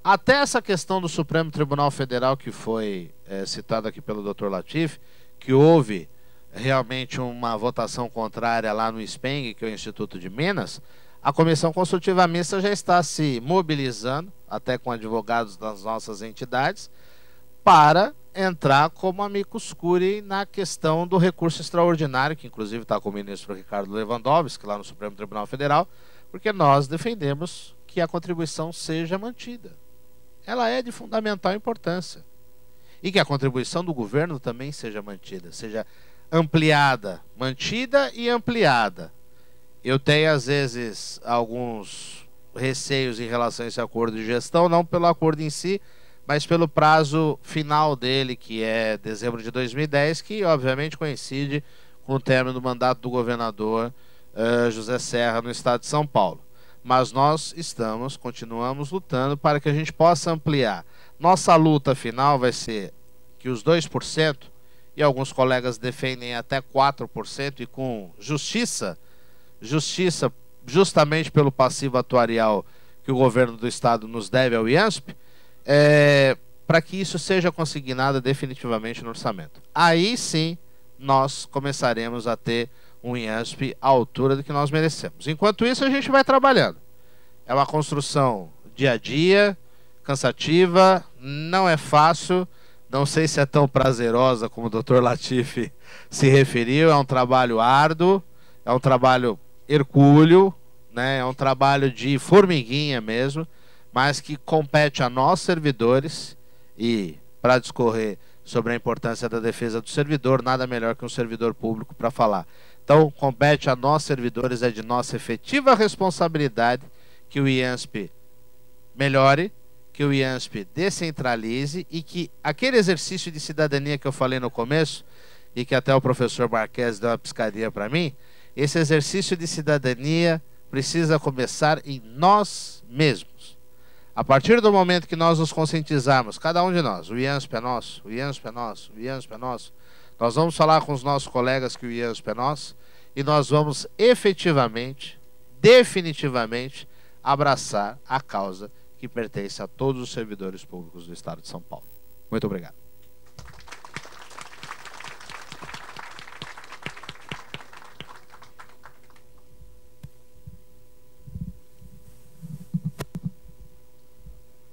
[SPEAKER 3] Até essa questão do Supremo Tribunal Federal que foi citada aqui pelo Dr. Latif, que houve realmente uma votação contrária lá no SPENG, que é o Instituto de Minas, a Comissão Consultiva Mista já está se mobilizando, até com advogados das nossas entidades, para entrar como amicus curiae na questão do recurso extraordinário, que inclusive está com o ministro Ricardo Lewandowski, lá no Supremo Tribunal Federal, porque nós defendemos que a contribuição seja mantida. Ela é de fundamental importância. E que a contribuição do governo também seja mantida, seja ampliada, mantida e ampliada. Eu tenho, às vezes, alguns receios em relação a esse acordo de gestão, não pelo acordo em si, mas pelo prazo final dele, que é dezembro de 2010, que obviamente coincide com o término do mandato do governador José Serra no estado de São Paulo. Mas nós continuamos lutando para que a gente possa ampliar. Nossa luta final vai ser que os 2%, e alguns colegas defendem até 4%, e com justiça justamente pelo passivo atuarial que o governo do estado nos deve ao IANSP, para que isso seja consignado definitivamente no orçamento. Aí sim nós começaremos a ter um IANSP à altura do que nós merecemos. Enquanto isso, a gente vai trabalhando. É uma construção dia a dia, cansativa, não é fácil, não sei se é tão prazerosa como o Dr. Latif se referiu, é um trabalho árduo, é um trabalho hercúleo, né? É um trabalho de formiguinha mesmo, mas que compete a nós servidores. E para discorrer sobre a importância da defesa do servidor, nada melhor que um servidor público para falar. Então, compete a nós servidores, é de nossa efetiva responsabilidade que o IANSP melhore, que o IANSP descentralize e que aquele exercício de cidadania que eu falei no começo, e que até o professor Marques deu uma piscadinha para mim, esse exercício de cidadania precisa começar em nós mesmos. A partir do momento que nós nos conscientizarmos, cada um de nós, o IANSP é nosso, o IANSP é nosso, o IANSP é nosso, nós vamos falar com os nossos colegas que o IANSP é nosso e nós vamos efetivamente, definitivamente, abraçar a causa que pertence a todos os servidores públicos do Estado de São Paulo. Muito obrigado.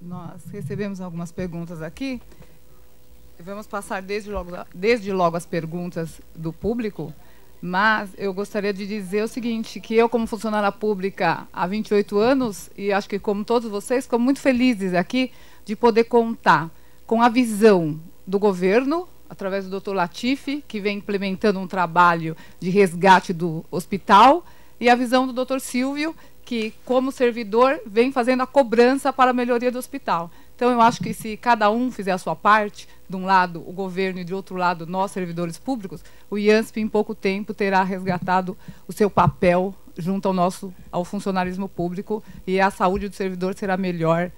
[SPEAKER 2] Nós recebemos algumas perguntas aqui. Vamos passar desde logo as perguntas do público, mas eu gostaria de dizer o seguinte, que eu, como funcionária pública há 28 anos, e acho que como todos vocês, ficamos muito felizes aqui de poder contar com a visão do governo, através do Dr. Latif, que vem implementando um trabalho de resgate do hospital, e a visão do Dr. Silvio, que, como servidor, vem fazendo a cobrança para a melhoria do hospital. Então, eu acho que se cada um fizer a sua parte, de um lado o governo e de outro lado nós, servidores públicos, o IANSP, em pouco tempo, terá resgatado o seu papel junto ao funcionarismo público e a saúde do servidor será melhor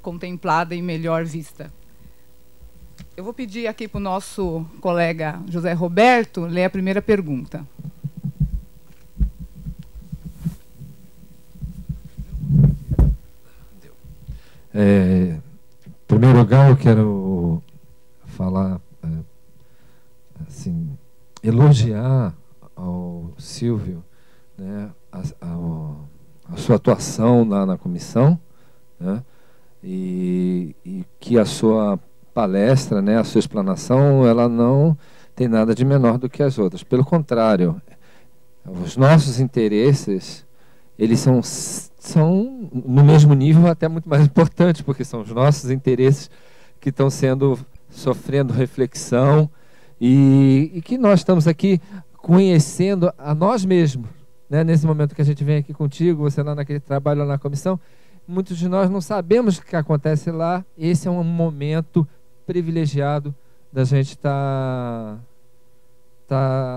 [SPEAKER 2] contemplada e melhor vista. Eu vou pedir aqui para o nosso colega José Roberto ler a primeira pergunta.
[SPEAKER 4] Em primeiro lugar, eu quero falar, assim, elogiar ao Silvio, né, a sua atuação na comissão, né, e que a sua palestra, né, a sua explanação, ela não tem nada de menor do que as outras. Pelo contrário, os nossos interesses, eles são no mesmo nível, até muito mais importantes, porque são os nossos interesses que estão sofrendo reflexão e que nós estamos aqui conhecendo a nós mesmos, né? Nesse momento que a gente vem aqui contigo, você lá naquele trabalho lá na comissão, muitos de nós não sabemos o que acontece lá. Esse é um momento privilegiado da gente tá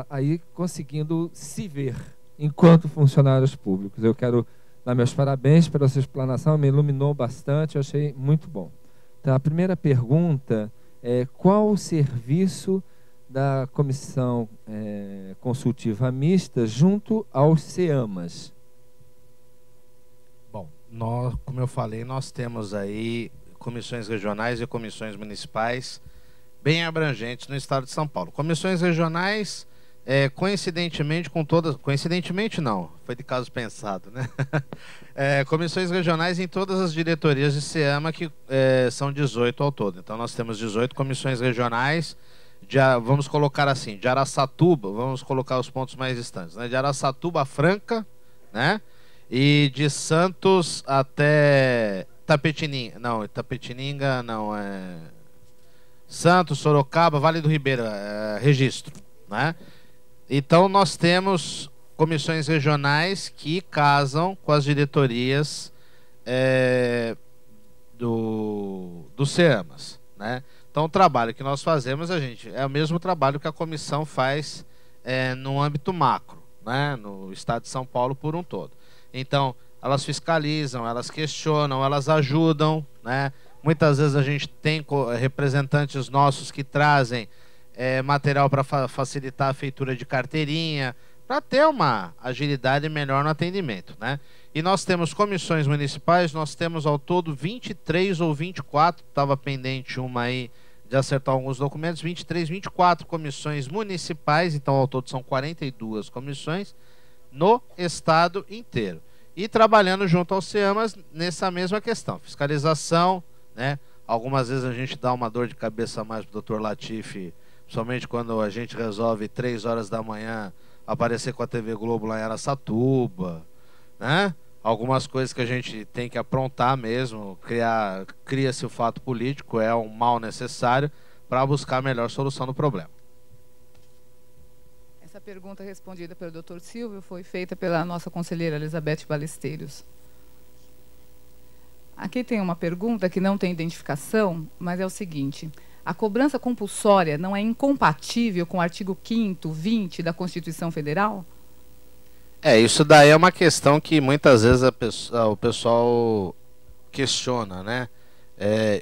[SPEAKER 4] aí conseguindo se ver enquanto funcionários públicos. Eu quero dar meus parabéns pela sua explanação, me iluminou bastante, eu achei muito bom. Então, a primeira pergunta é: qual o serviço da Comissão Consultiva Mista junto aos CEAMAS?
[SPEAKER 3] Bom, como eu falei, nós temos aí comissões regionais e comissões municipais bem abrangentes no estado de São Paulo. Comissões regionais, coincidentemente com todas... Coincidentemente não, foi de caso pensado, né? Comissões regionais em todas as diretorias de CEAMA, que são 18 ao todo. Então nós temos 18 comissões regionais, vamos colocar assim, de Araçatuba, vamos colocar os pontos mais distantes, né? De Araçatuba a Franca, né? E de Santos até Itapetininga, Santos, Sorocaba, Vale do Ribeira, Registro, né? Então nós temos comissões regionais que casam com as diretorias do CEAMAS, né? Então o trabalho que nós fazemos, é o mesmo trabalho que a comissão faz no âmbito macro, né? No estado de São Paulo por um todo. Então elas fiscalizam, elas questionam, elas ajudam, né? Muitas vezes a gente tem representantes nossos que trazem material para facilitar a feitura de carteirinha, para ter uma agilidade melhor no atendimento, né? E nós temos comissões municipais, nós temos ao todo 23 ou 24, estava pendente uma aí de acertar alguns documentos, 23, 24 comissões municipais, então ao todo são 42 comissões no estado inteiro. E trabalhando junto aos CEAMAS nessa mesma questão, fiscalização, né? Algumas vezes a gente dá uma dor de cabeça a mais pro Dr. Latifi, principalmente quando a gente resolve 3 horas da manhã aparecer com a TV Globo lá em Araçatuba, né? Algumas coisas que a gente tem que aprontar mesmo, cria-se o fato político, é um mal necessário para buscar a melhor solução do problema.
[SPEAKER 2] Essa pergunta respondida pelo Dr. Silvio foi feita pela nossa conselheira Elizabeth Balesteiros. Aqui tem uma pergunta que não tem identificação, mas é o seguinte: a cobrança compulsória não é incompatível com o artigo 5º, 20 da Constituição Federal?
[SPEAKER 3] Isso daí é uma questão que muitas vezes o pessoal questiona, né?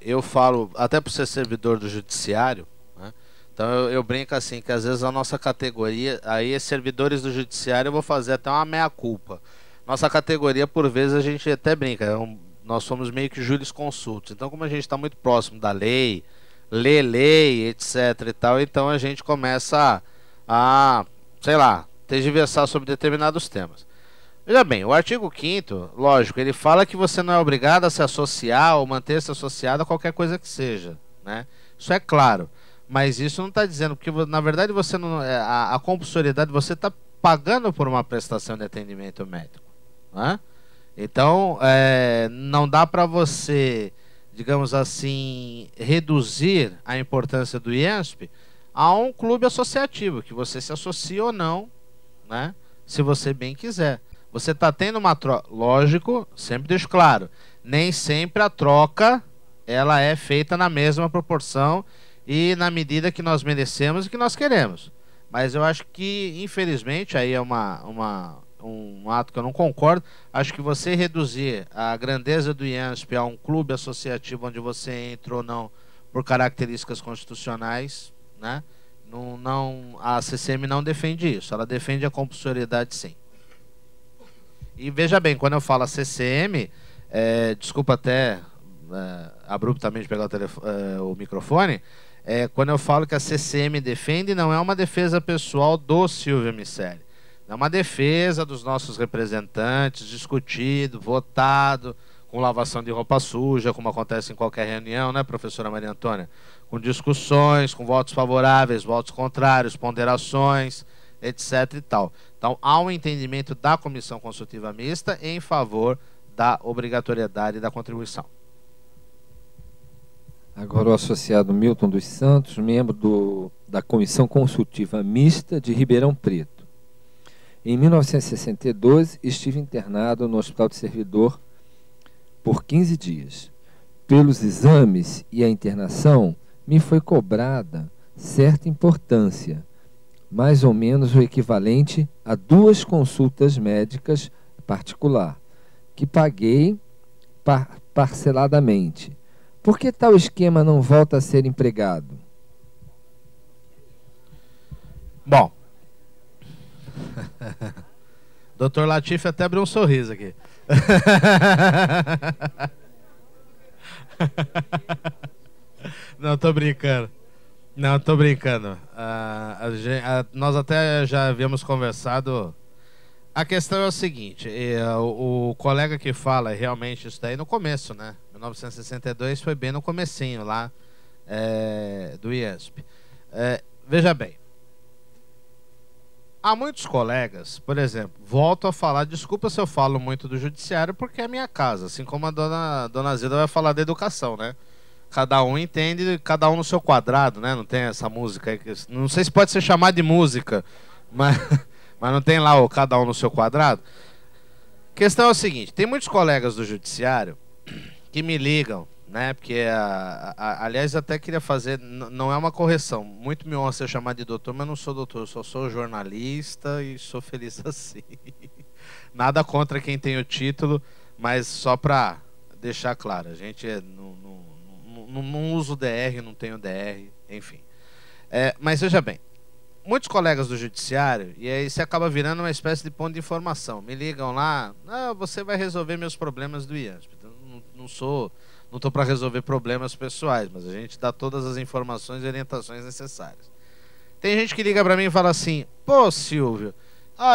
[SPEAKER 3] Eu falo, até por ser servidor do judiciário, né? Então eu brinco assim, que às vezes a nossa categoria, aí servidores do judiciário, eu vou fazer até uma meia-culpa. Nossa categoria, por vezes, a gente até brinca, nós somos meio que jurisconsultos. Então, como a gente está muito próximo da lei, lê lei, etc e tal, então a gente começa a sei lá, tergiversar sobre determinados temas. Veja bem, o artigo 5º, lógico, ele fala que você não é obrigado a se associar ou manter-se associado a qualquer coisa que seja, né? Isso é claro. Mas isso não está dizendo, porque na verdade você não, a compulsoriedade, você está pagando por uma prestação de atendimento médico, né? Então, não dá para você, digamos assim, reduzir a importância do IANSP a um clube associativo, que você se associe ou não, né? Se você bem quiser. Você está tendo uma troca, lógico, sempre deixo claro, nem sempre a troca ela é feita na mesma proporção e na medida que nós merecemos e que nós queremos. Mas eu acho que, infelizmente, aí é um ato que eu não concordo. Acho que você reduzir a grandeza do IANSP a um clube associativo onde você entra ou não por características constitucionais, né? A CCM não defende isso, ela defende a compulsoriedade, sim. E veja bem, quando eu falo a CCM, desculpa até abruptamente pegar o microfone, quando eu falo que a CCM defende, não é uma defesa pessoal do Silvio Miceli. É uma defesa dos nossos representantes, discutido, votado, com lavação de roupa suja, como acontece em qualquer reunião, né, professora Maria Antônia? Com discussões, com votos favoráveis, votos contrários, ponderações, etc. e tal. Então, há um entendimento da Comissão Consultiva Mista em favor da obrigatoriedade da contribuição.
[SPEAKER 4] Agora o associado Milton dos Santos, membro da Comissão Consultiva Mista de Ribeirão Preto. Em 1962, estive internado no Hospital de Servidor por 15 dias. Pelos exames e a internação, me foi cobrada certa importância, mais ou menos o equivalente a 2 consultas médicas particular, que paguei parceladamente. Por que tal esquema não volta a ser empregado?
[SPEAKER 3] Bom. Dr. Latif até abriu um sorriso aqui. Não, tô brincando. Não, tô brincando. Nós até já havíamos conversado. A questão é o seguinte, o colega que fala realmente isso daí no começo, né? 1962 foi bem no comecinho lá do IASP. Veja bem, há muitos colegas, por exemplo, volto a falar, desculpa se eu falo muito do judiciário, porque é minha casa, assim como a dona Zilda vai falar da educação, né? Cada um entende, cada um no seu quadrado, né? Não tem essa música aí, não sei se pode ser chamada de música, mas não tem lá o cada um no seu quadrado. A questão é o seguinte, tem muitos colegas do judiciário que me ligam, né? Porque, aliás, até queria fazer, não é uma correção, muito me honra ser chamado de doutor, mas não sou doutor, só sou jornalista e sou feliz assim. Nada contra quem tem o título, mas só para deixar claro, a gente não usa o DR, não tem o DR, enfim. Mas veja bem, muitos colegas do judiciário, e aí você acaba virando uma espécie de ponto de informação, me ligam lá, você vai resolver meus problemas do IASP. Não estou para resolver problemas pessoais, mas a gente dá todas as informações e orientações necessárias. Tem gente que liga para mim e fala assim, pô, Silvio,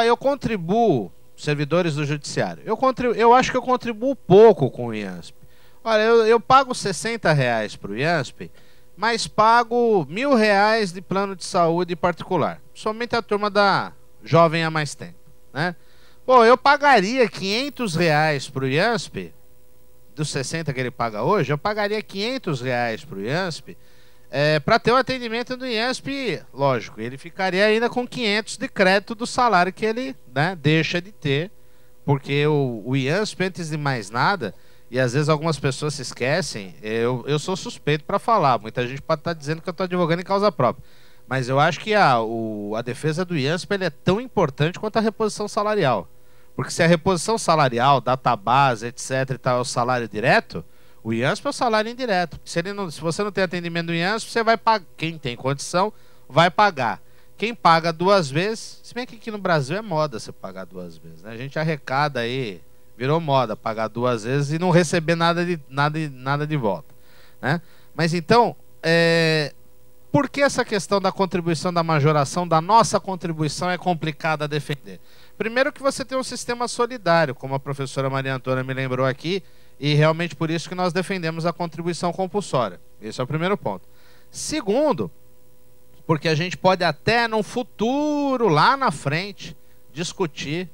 [SPEAKER 3] eu contribuo, servidores do judiciário, eu acho que eu contribuo pouco com o IASP. Olha, eu pago R$60 para o IASP, mas pago R$1.000 de plano de saúde particular. Somente a turma da Jovem há mais tempo, né? Pô, eu pagaria R$500 para o IASP, dos 60 que ele paga hoje, eu pagaria R$500 para o IASP, para ter o atendimento do IASP, lógico, ele ficaria ainda com 500 de crédito do salário que ele, né, deixa de ter, porque o IASP, antes de mais nada, e às vezes algumas pessoas se esquecem, eu sou suspeito para falar, muita gente pode estar dizendo que eu estou advogando em causa própria, mas eu acho que a defesa do IASP ele é tão importante quanto a reposição salarial. Porque se a reposição salarial, database, etc, e tal, é o salário direto, o IASP é o salário indireto. Se você não tem atendimento do IASP, você vai pagar. Quem tem condição vai pagar. Quem paga duas vezes, se bem que aqui no Brasil é moda você pagar duas vezes, né? A gente arrecada aí, virou moda pagar duas vezes e não receber nada de volta, né? Mas então, por que essa questão da contribuição, da majoração, da nossa contribuição é complicada a defender? Primeiro que você tem um sistema solidário, como a professora Maria Antônia me lembrou aqui, e realmente por isso que nós defendemos a contribuição compulsória. Esse é o primeiro ponto. Segundo, porque a gente pode até no futuro, lá na frente, discutir,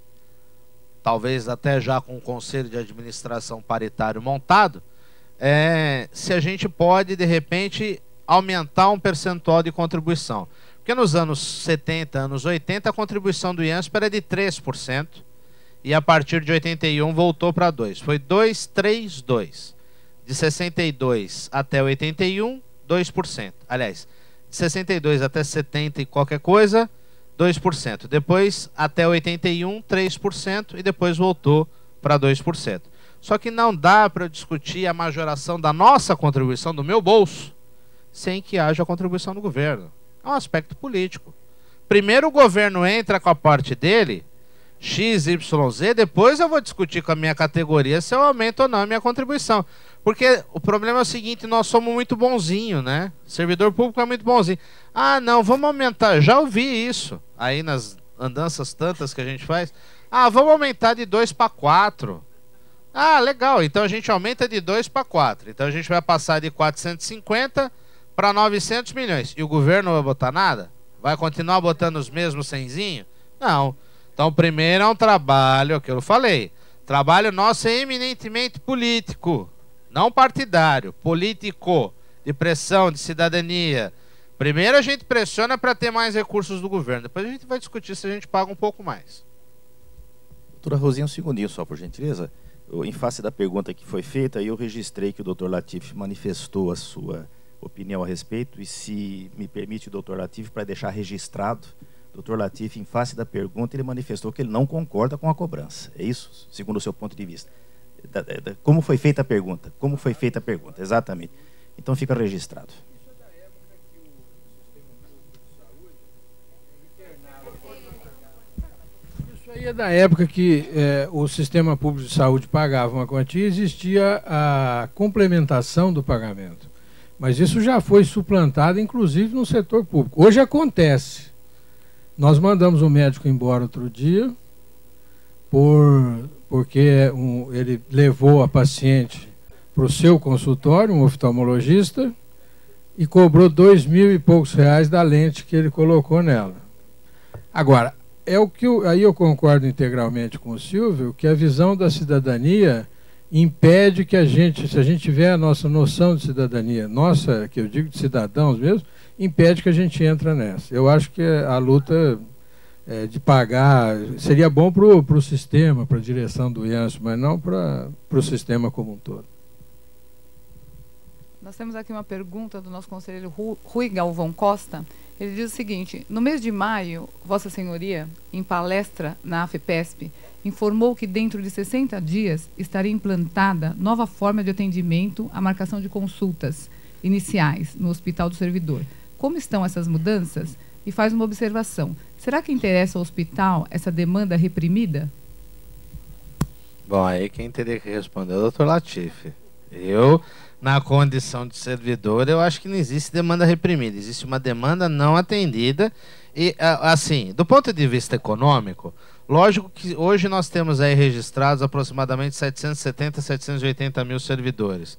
[SPEAKER 3] talvez até já com o conselho de administração paritário montado, se a gente pode, de repente, aumentar um percentual de contribuição. Porque nos anos 70, anos 80, a contribuição do IASP era de 3%, e a partir de 81 voltou para 2%. Foi 2, 3, 2. De 62 até 81, 2%. Aliás, de 62 até 70 e qualquer coisa, 2%. Depois, até 81, 3%, e depois voltou para 2%. Só que não dá para discutir a majoração da nossa contribuição, do meu bolso, sem que haja a contribuição do governo. É um aspecto político. Primeiro o governo entra com a parte dele, X, Y, Z, depois eu vou discutir com a minha categoria se eu aumento ou não a minha contribuição. Porque o problema é o seguinte, nós somos muito bonzinhos, né? O servidor público é muito bonzinho. Não, vamos aumentar. Já ouvi isso aí nas andanças tantas que a gente faz. Vamos aumentar de 2 para 4. Legal, então a gente aumenta de 2 para 4. Então a gente vai passar de 450 para 900 milhões. E o governo não vai botar nada? Vai continuar botando os mesmos cenzinhos? Não. Então, primeiro é um trabalho, que eu falei, trabalho nosso é eminentemente político, não partidário, político, de pressão, de cidadania. Primeiro a gente pressiona para ter mais recursos do governo, depois a gente vai discutir se a gente paga um pouco mais.
[SPEAKER 1] Doutora Rosinha, um segundinho só, por gentileza. Em face da pergunta que foi feita, eu registrei que o doutor Latif manifestou a sua opinião a respeito, e se me permite, doutor Latif, para deixar registrado, doutor Latif, em face da pergunta, ele manifestou que ele não concorda com a cobrança. É isso, segundo o seu ponto de vista? Como foi feita a pergunta? Como foi feita a pergunta, exatamente. Então fica registrado. Isso é da época que o sistema público de saúde
[SPEAKER 5] aí é da época que o sistema público de saúde pagava uma quantia e existia a complementação do pagamento. Mas isso já foi suplantado, inclusive, no setor público. Hoje acontece. Nós mandamos um médico embora outro dia, porque ele levou a paciente para o seu consultório, um oftalmologista, e cobrou R$2.000 e poucos da lente que ele colocou nela. Agora, aí eu concordo integralmente com o Silvio, que a visão da cidadania impede que se a gente tiver a nossa noção de cidadania, nossa, que eu digo de cidadãos mesmo, impede que a gente entre nessa. Eu acho que a luta de pagar seria bom para o sistema, para a direção do IANSP, mas não para o sistema como um todo.
[SPEAKER 2] Nós temos aqui uma pergunta do nosso conselheiro Rui Galvão Costa. Ele diz o seguinte: no mês de maio, Vossa Senhoria, em palestra na AFPESP, informou que dentro de 60 dias estaria implantada nova forma de atendimento à marcação de consultas iniciais no Hospital do Servidor. Como estão essas mudanças? E faz uma observação: será que interessa ao hospital essa demanda reprimida?
[SPEAKER 3] Bom, aí quem teria que responder é o Dr. Latifi. Eu, na condição de servidor, eu acho que não existe demanda reprimida, existe uma demanda não atendida. E, assim, do ponto de vista econômico, lógico que hoje nós temos aí registrados aproximadamente 770, 780 mil servidores.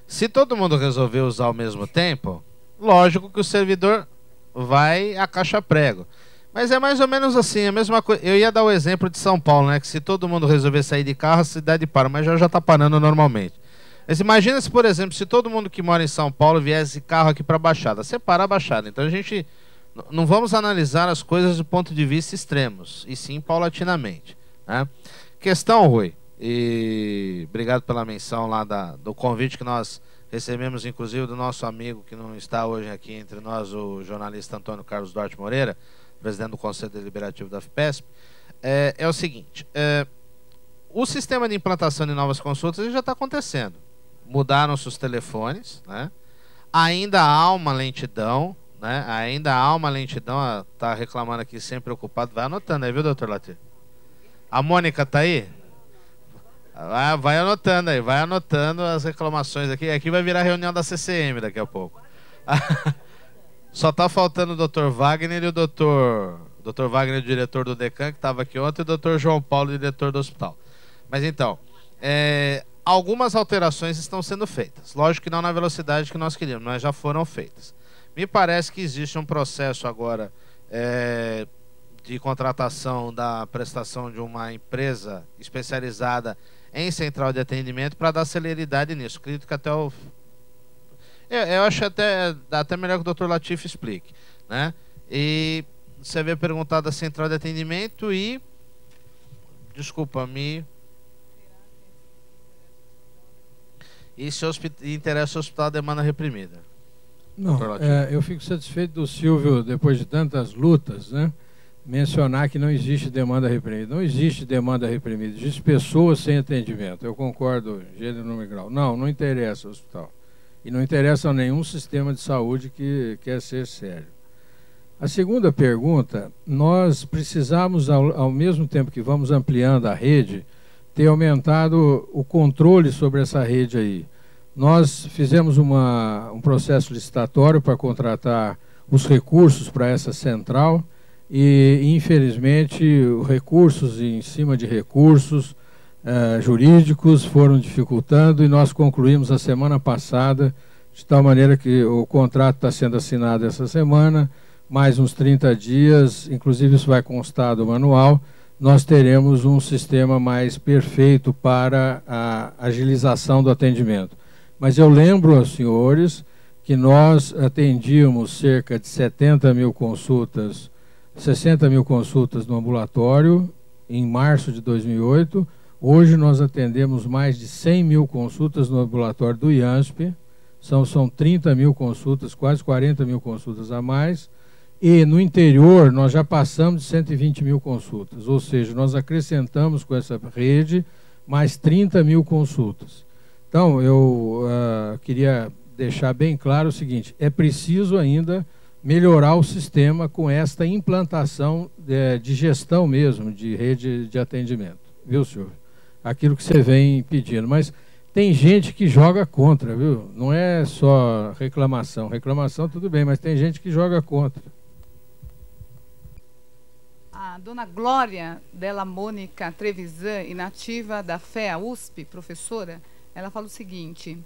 [SPEAKER 3] Se todo mundo resolver usar ao mesmo tempo, lógico que o servidor vai a caixa prego. Mas é mais ou menos assim, a mesma coisa. Eu ia dar o exemplo de São Paulo, né? Que se todo mundo resolver sair de carro, a cidade para, mas já está parando normalmente. Mas imagina se, por exemplo, se todo mundo que mora em São Paulo viesse carro aqui para a Baixada, separa a Baixada. Então a gente não vamos analisar as coisas do ponto de vista extremos, e sim paulatinamente, né? Questão, Rui, e obrigado pela menção lá do convite que nós recebemos, inclusive do nosso amigo que não está hoje aqui entre nós, o jornalista Antônio Carlos Duarte Moreira, presidente do Conselho Deliberativo da FPESP. É o seguinte, o sistema de implantação de novas consultas já está acontecendo. Mudaram-se os telefones, né? Ainda há uma lentidão, né? Ainda há uma lentidão. Está reclamando aqui, sempre ocupado. Vai anotando aí, viu, doutor Lati? A Mônica está aí? Vai anotando aí, vai anotando as reclamações aqui. Aqui vai virar reunião da CCM daqui a pouco. Só está faltando o doutor Wagner e o doutor Wagner, o diretor do DECAN, que estava aqui ontem, e o doutor João Paulo, diretor do hospital. Mas então, algumas alterações estão sendo feitas. Lógico que não na velocidade que nós queríamos, mas já foram feitas. Me parece que existe um processo agora de contratação da prestação de uma empresa especializada em central de atendimento para dar celeridade nisso. Acredito que até eu acho até melhor que o Dr. Latifi explique, né? E você havia perguntado da central de atendimento e... Desculpa-me... E se interessa o hospital a demanda reprimida?
[SPEAKER 5] Não, eu fico satisfeito do Silvio, depois de tantas lutas, né, mencionar que não existe demanda reprimida. Não existe demanda reprimida, existe pessoas sem atendimento. Eu concordo, gênero, número e grau. Não interessa o hospital. E não interessa a nenhum sistema de saúde que quer ser sério. A segunda pergunta, nós precisamos, ao mesmo tempo que vamos ampliando a rede, ter aumentado o controle sobre essa rede aí. Nós fizemos um processo licitatório para contratar os recursos para essa central e, infelizmente, recursos em cima de recursos jurídicos foram dificultando, e nós concluímos a semana passada, de tal maneira que o contrato está sendo assinado essa semana, mais uns 30 dias, inclusive isso vai constar do manual, nós teremos um sistema mais perfeito para a agilização do atendimento. Mas eu lembro aos senhores que nós atendíamos cerca de 60 mil consultas no ambulatório em março de 2008. Hoje nós atendemos mais de 100 mil consultas no ambulatório do IANSP. São 30 mil consultas, quase 40 mil consultas a mais. E no interior nós já passamos de 120 mil consultas. Ou seja, nós acrescentamos com essa rede mais 30 mil consultas. Então, eu queria deixar bem claro o seguinte: é preciso ainda melhorar o sistema com esta implantação de gestão mesmo, de rede de atendimento. Viu, senhor? Aquilo que você vem pedindo. Mas tem gente que joga contra, viu? Não é só reclamação. Reclamação tudo bem, mas tem gente que joga contra.
[SPEAKER 2] A dona Glória Della Mônica Trevisan, inativa da FEA USP, professora, ela fala o seguinte: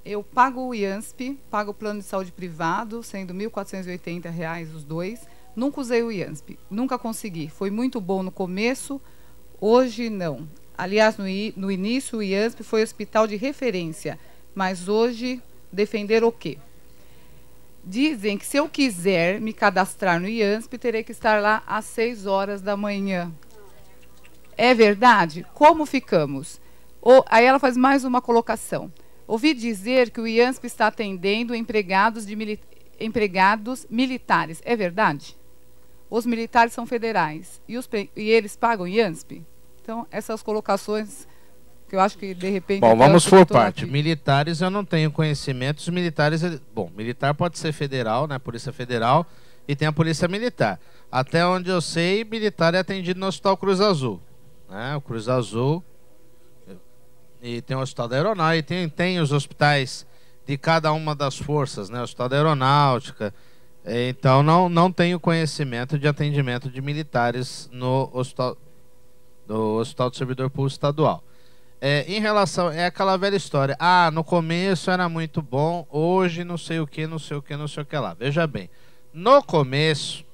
[SPEAKER 2] eu pago o IANSP, pago o plano de saúde privado, sendo R$ 1.480 os dois. Nunca usei o IANSP, nunca consegui. Foi muito bom no começo, hoje não. Aliás, no início o IANSP foi hospital de referência, mas hoje defender o quê? Dizem que se eu quiser me cadastrar no IANSP, terei que estar lá às 6 horas da manhã. É verdade? Como ficamos? Aí ela faz mais uma colocação. Ouvi dizer que o IANSP está atendendo empregados militares. É verdade? Os militares são federais. E eles pagam IANSP? Então, essas colocações que eu acho que, de repente...
[SPEAKER 3] Bom, vamos por parte. Militares eu não tenho conhecimento. Os militares... Bom, militar pode ser federal, né? Polícia Federal. E tem a Polícia Militar. Até onde eu sei, militar é atendido no Hospital Cruz Azul. Né? O Cruz Azul... E tem o Hospital da Aeronáutica, e tem os hospitais de cada uma das forças, né? O Hospital da Aeronáutica. Então, não tenho conhecimento de atendimento de militares no Hospital do Servidor Público Estadual. Em relação... É aquela velha história. Ah, no começo era muito bom, hoje não sei o que, não sei o que, não sei o que lá. Veja bem, no começo,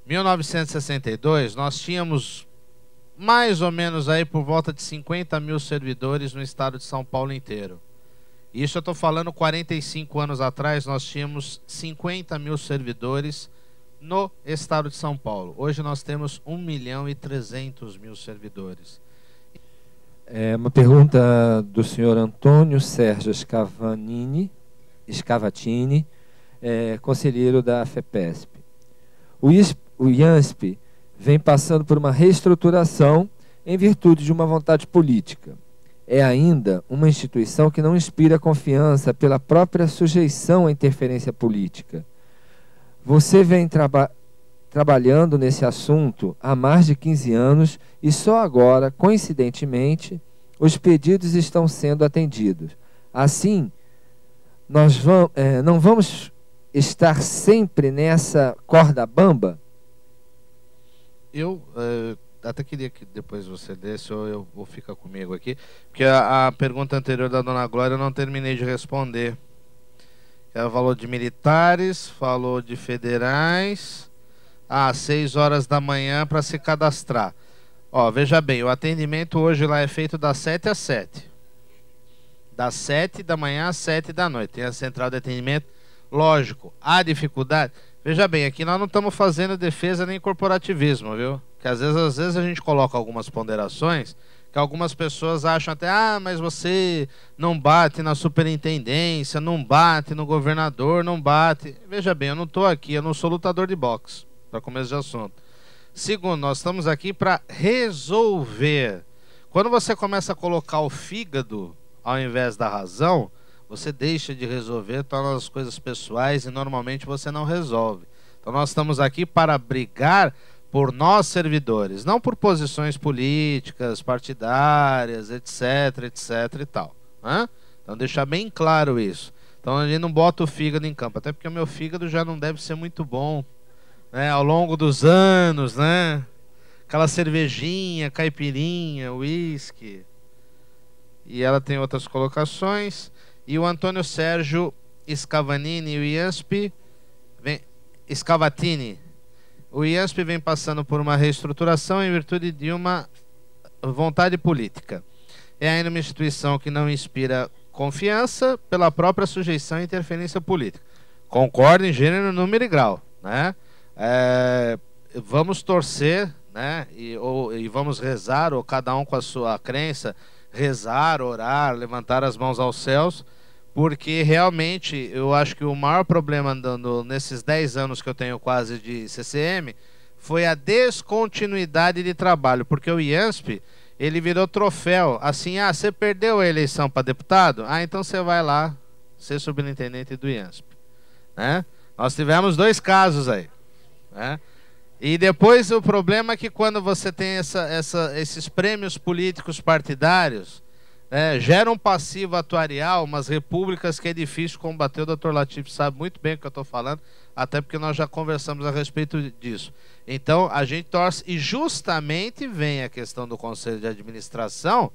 [SPEAKER 3] 1962, nós tínhamos... mais ou menos aí por volta de 50 mil servidores no estado de São Paulo inteiro. Isso eu estou falando 45 anos atrás, nós tínhamos 50 mil servidores no estado de São Paulo. Hoje nós temos 1.300.000 servidores.
[SPEAKER 4] Uma pergunta do senhor Antônio Sérgio Scavatini, conselheiro da FEPESP. O IANSP vem passando por uma reestruturação em virtude de uma vontade política. É ainda uma instituição que não inspira confiança pela própria sujeição à interferência política. Você vem trabalhando nesse assunto há mais de 15 anos e só agora, coincidentemente, os pedidos estão sendo atendidos. Assim, nós não vamos estar sempre nessa corda bamba?
[SPEAKER 3] Eu até queria que depois você desse, ou eu vou ficar comigo aqui, porque a pergunta anterior da dona Glória eu não terminei de responder. Ela falou de militares, falou de federais, 6 horas da manhã para se cadastrar. Ó, veja bem, o atendimento hoje lá é feito das 7 às 7. Das 7 da manhã às 7 da noite. Tem a central de atendimento. Lógico, há dificuldade... Veja bem, aqui nós não estamos fazendo defesa nem corporativismo, viu? Que às vezes a gente coloca algumas ponderações que algumas pessoas acham até, mas você não bate na superintendência, não bate no governador, não bate. Veja bem, eu não estou aqui, eu não sou lutador de boxe, para começo de assunto. Segundo, nós estamos aqui para resolver. Quando você começa a colocar o fígado ao invés da razão, você deixa de resolver, torna as coisas pessoais e normalmente você não resolve. Então nós estamos aqui para brigar por nós servidores, não por posições políticas, partidárias, etc, etc e tal. Né? Então deixar bem claro isso. Então a gente não bota o fígado em campo, até porque o meu fígado já não deve ser muito bom, né? Ao longo dos anos, né? Aquela cervejinha, caipirinha, uísque. E ela tem outras colocações. E o Antônio Sérgio Scavatini, o IANSP o IANSP vem passando por uma reestruturação em virtude de uma vontade política. É ainda uma instituição que não inspira confiança pela própria sujeição à interferência política. Concordo em gênero, número e grau, né? Vamos torcer, né? E vamos rezar, ou cada um com a sua crença, rezar, orar, levantar as mãos aos céus, porque realmente eu acho que o maior problema nesses 10 anos que eu tenho quase de CCM foi a descontinuidade de trabalho, porque o IANSP, ele virou troféu, assim, você perdeu a eleição para deputado? Então você vai lá ser subintendente do IANSP, né? Nós tivemos 2 casos aí, né? E depois o problema é que quando você tem esses prêmios políticos partidários, gera um passivo atuarial, umas repúblicas que é difícil combater. O doutor Latif sabe muito bem o que eu estou falando, até porque nós já conversamos a respeito disso. Então, a gente torce, e justamente vem a questão do Conselho de Administração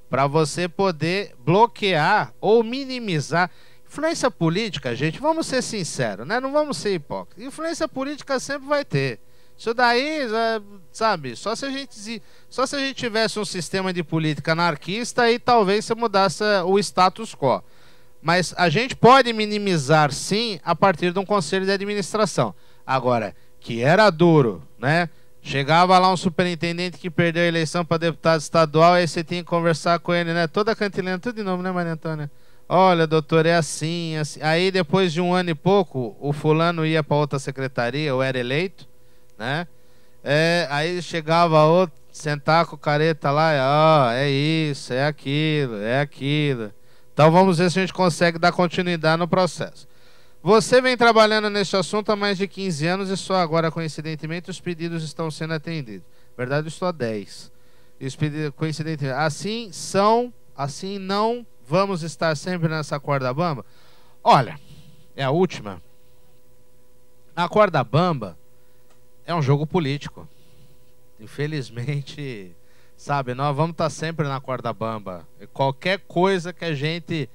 [SPEAKER 3] para você poder bloquear ou minimizar. Influência política, gente, vamos ser sinceros, né? Não vamos ser hipócritas. Influência política sempre vai ter. Isso daí, sabe, só se a gente tivesse um sistema de política anarquista, aí talvez você mudasse o status quo. Mas a gente pode minimizar, sim, a partir de um conselho de administração. Agora, que era duro, né? Chegava lá um superintendente que perdeu a eleição para deputado estadual, aí você tinha que conversar com ele, né? Toda cantilena, tudo de novo, né, Maria Antônia? Olha, doutor, é assim, assim. Aí, depois de 1 ano e pouco, o fulano ia para outra secretaria, ou era eleito, né? Aí chegava outro, sentar com o careta lá, é isso, é aquilo, é aquilo. Então vamos ver se a gente consegue dar continuidade no processo. Você vem trabalhando nesse assunto há mais de 15 anos e só agora, coincidentemente, os pedidos estão sendo atendidos. Na verdade, eu estou há 10. Coincidentemente, assim não vamos estar sempre nessa corda bamba? Olha, é a última. A corda bamba é um jogo político. Infelizmente, sabe, nós vamos estar sempre na corda bamba. Qualquer coisa que a gente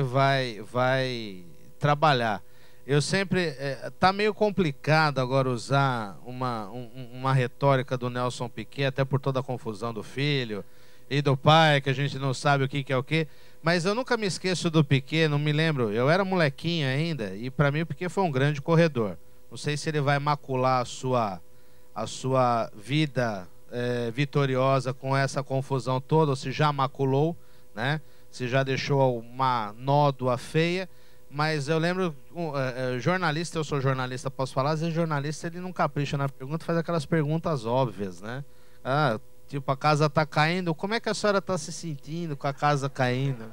[SPEAKER 3] vai trabalhar. Eu sempre tá meio complicado agora usar uma retórica do Nelson Piquet, até por toda a confusão do filho e do pai, que a gente não sabe o que é o que. Mas eu nunca me esqueço do Piquet, não me lembro. Eu era molequinho ainda e para mim o Piquet foi um grande corredor. Não sei se ele vai macular a sua vida vitoriosa com essa confusão toda, ou se já maculou, né? Se já deixou uma nódoa feia. Mas eu lembro, jornalista, eu sou jornalista, posso falar, às vezes jornalista ele não capricha na pergunta, faz aquelas perguntas óbvias, né? Tipo, a casa está caindo, como é que a senhora está se sentindo com a casa caindo?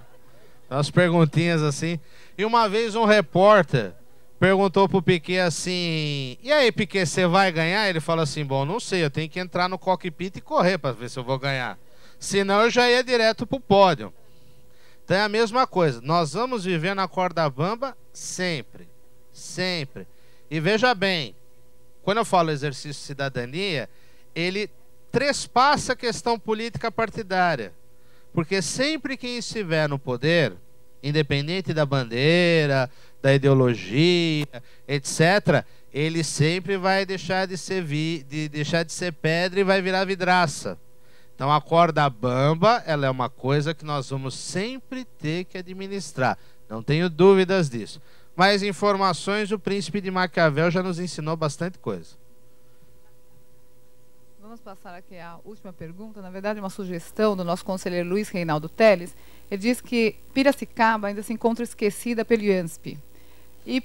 [SPEAKER 3] Umas perguntinhas assim. E uma vez um repórter perguntou pro Piquet assim: e aí, Piquet, você vai ganhar? Ele falou assim: bom, não sei, eu tenho que entrar no cockpit e correr para ver se eu vou ganhar. Senão eu já ia direto pro pódio. Então é a mesma coisa. Nós vamos viver na corda bamba sempre. Sempre. E veja bem, quando eu falo exercício de cidadania, ele trespassa a questão política partidária. Porque sempre quem estiver no poder, independente da bandeira, da ideologia, etc., ele sempre vai deixar de ser pedra e vai virar vidraça. Então a corda bamba, ela é uma coisa que nós vamos sempre ter que administrar. Não tenho dúvidas disso. Mas informações, o príncipe de Maquiavel já nos ensinou bastante coisa.
[SPEAKER 2] Vamos passar aqui a última pergunta. Na verdade, uma sugestão do nosso conselheiro Luiz Reinaldo Teles. Ele diz que Piracicaba ainda se encontra esquecida pelo IANSP. E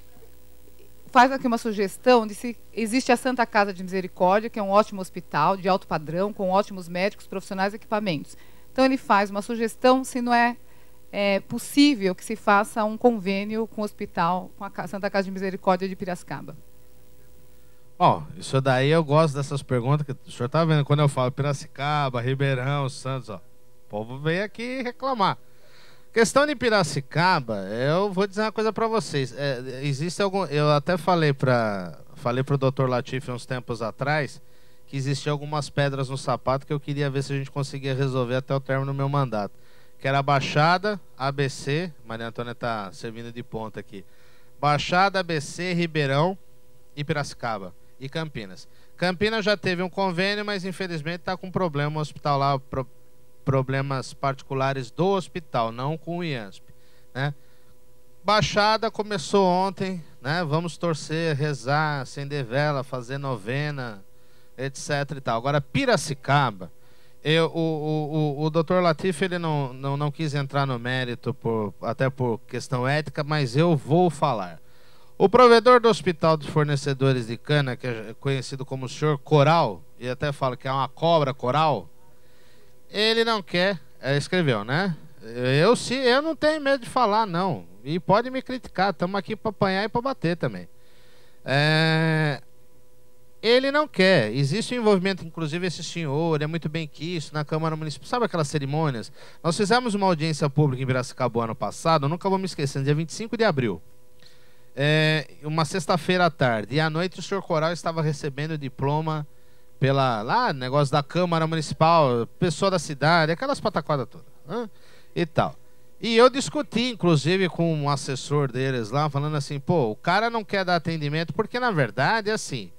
[SPEAKER 2] faz aqui uma sugestão de se existe a Santa Casa de Misericórdia, que é um ótimo hospital de alto padrão, com ótimos médicos, profissionais e equipamentos. Então ele faz uma sugestão se não é possível que se faça um convênio com o hospital, com a Santa Casa de Misericórdia de Piracicaba.
[SPEAKER 3] Bom, isso daí eu gosto dessas perguntas que o senhor está vendo quando eu falo Piracicaba, Ribeirão, Santos, ó, o povo veio aqui reclamar. Questão de Piracicaba, eu vou dizer uma coisa para vocês. Existe algum, eu até falei para o Dr. Latif uns tempos atrás que existiam algumas pedras no sapato que eu queria ver se a gente conseguia resolver até o término do meu mandato. Que era Baixada, ABC, Maria Antônia está servindo de ponta aqui. Baixada, ABC, Ribeirão e Piracicaba e Campinas. Campinas já teve um convênio, mas infelizmente está com problema no hospital lá, problemas particulares do hospital, não com o IANSP, né? Baixada começou ontem, né? Vamos torcer, rezar, acender vela, fazer novena, etc e tal. Agora Piracicaba, o Dr. Latif ele não quis entrar no mérito até por questão ética, mas eu vou falar. O provedor do Hospital dos Fornecedores de Cana, que é conhecido como o senhor Coral, e até fala que é uma cobra coral, ele não quer, escreveu, né? Eu não tenho medo de falar, não. E pode me criticar, estamos aqui para apanhar e para bater também. Ele não quer. Existe um envolvimento, inclusive esse senhor é muito bem quisto na Câmara Municipal. Sabe aquelas cerimônias? Nós fizemos uma audiência pública em Piracicaba ano passado, eu nunca vou me esquecer, no dia 25 de abril. Uma sexta-feira à tarde. E à noite o senhor Coral estava recebendo o diploma lá, negócio da Câmara Municipal, pessoa da cidade, aquelas pataquadas todas, e tal. E eu discuti, inclusive, com um assessor deles lá, falando assim, pô, o cara não quer dar atendimento, porque na verdade é assim,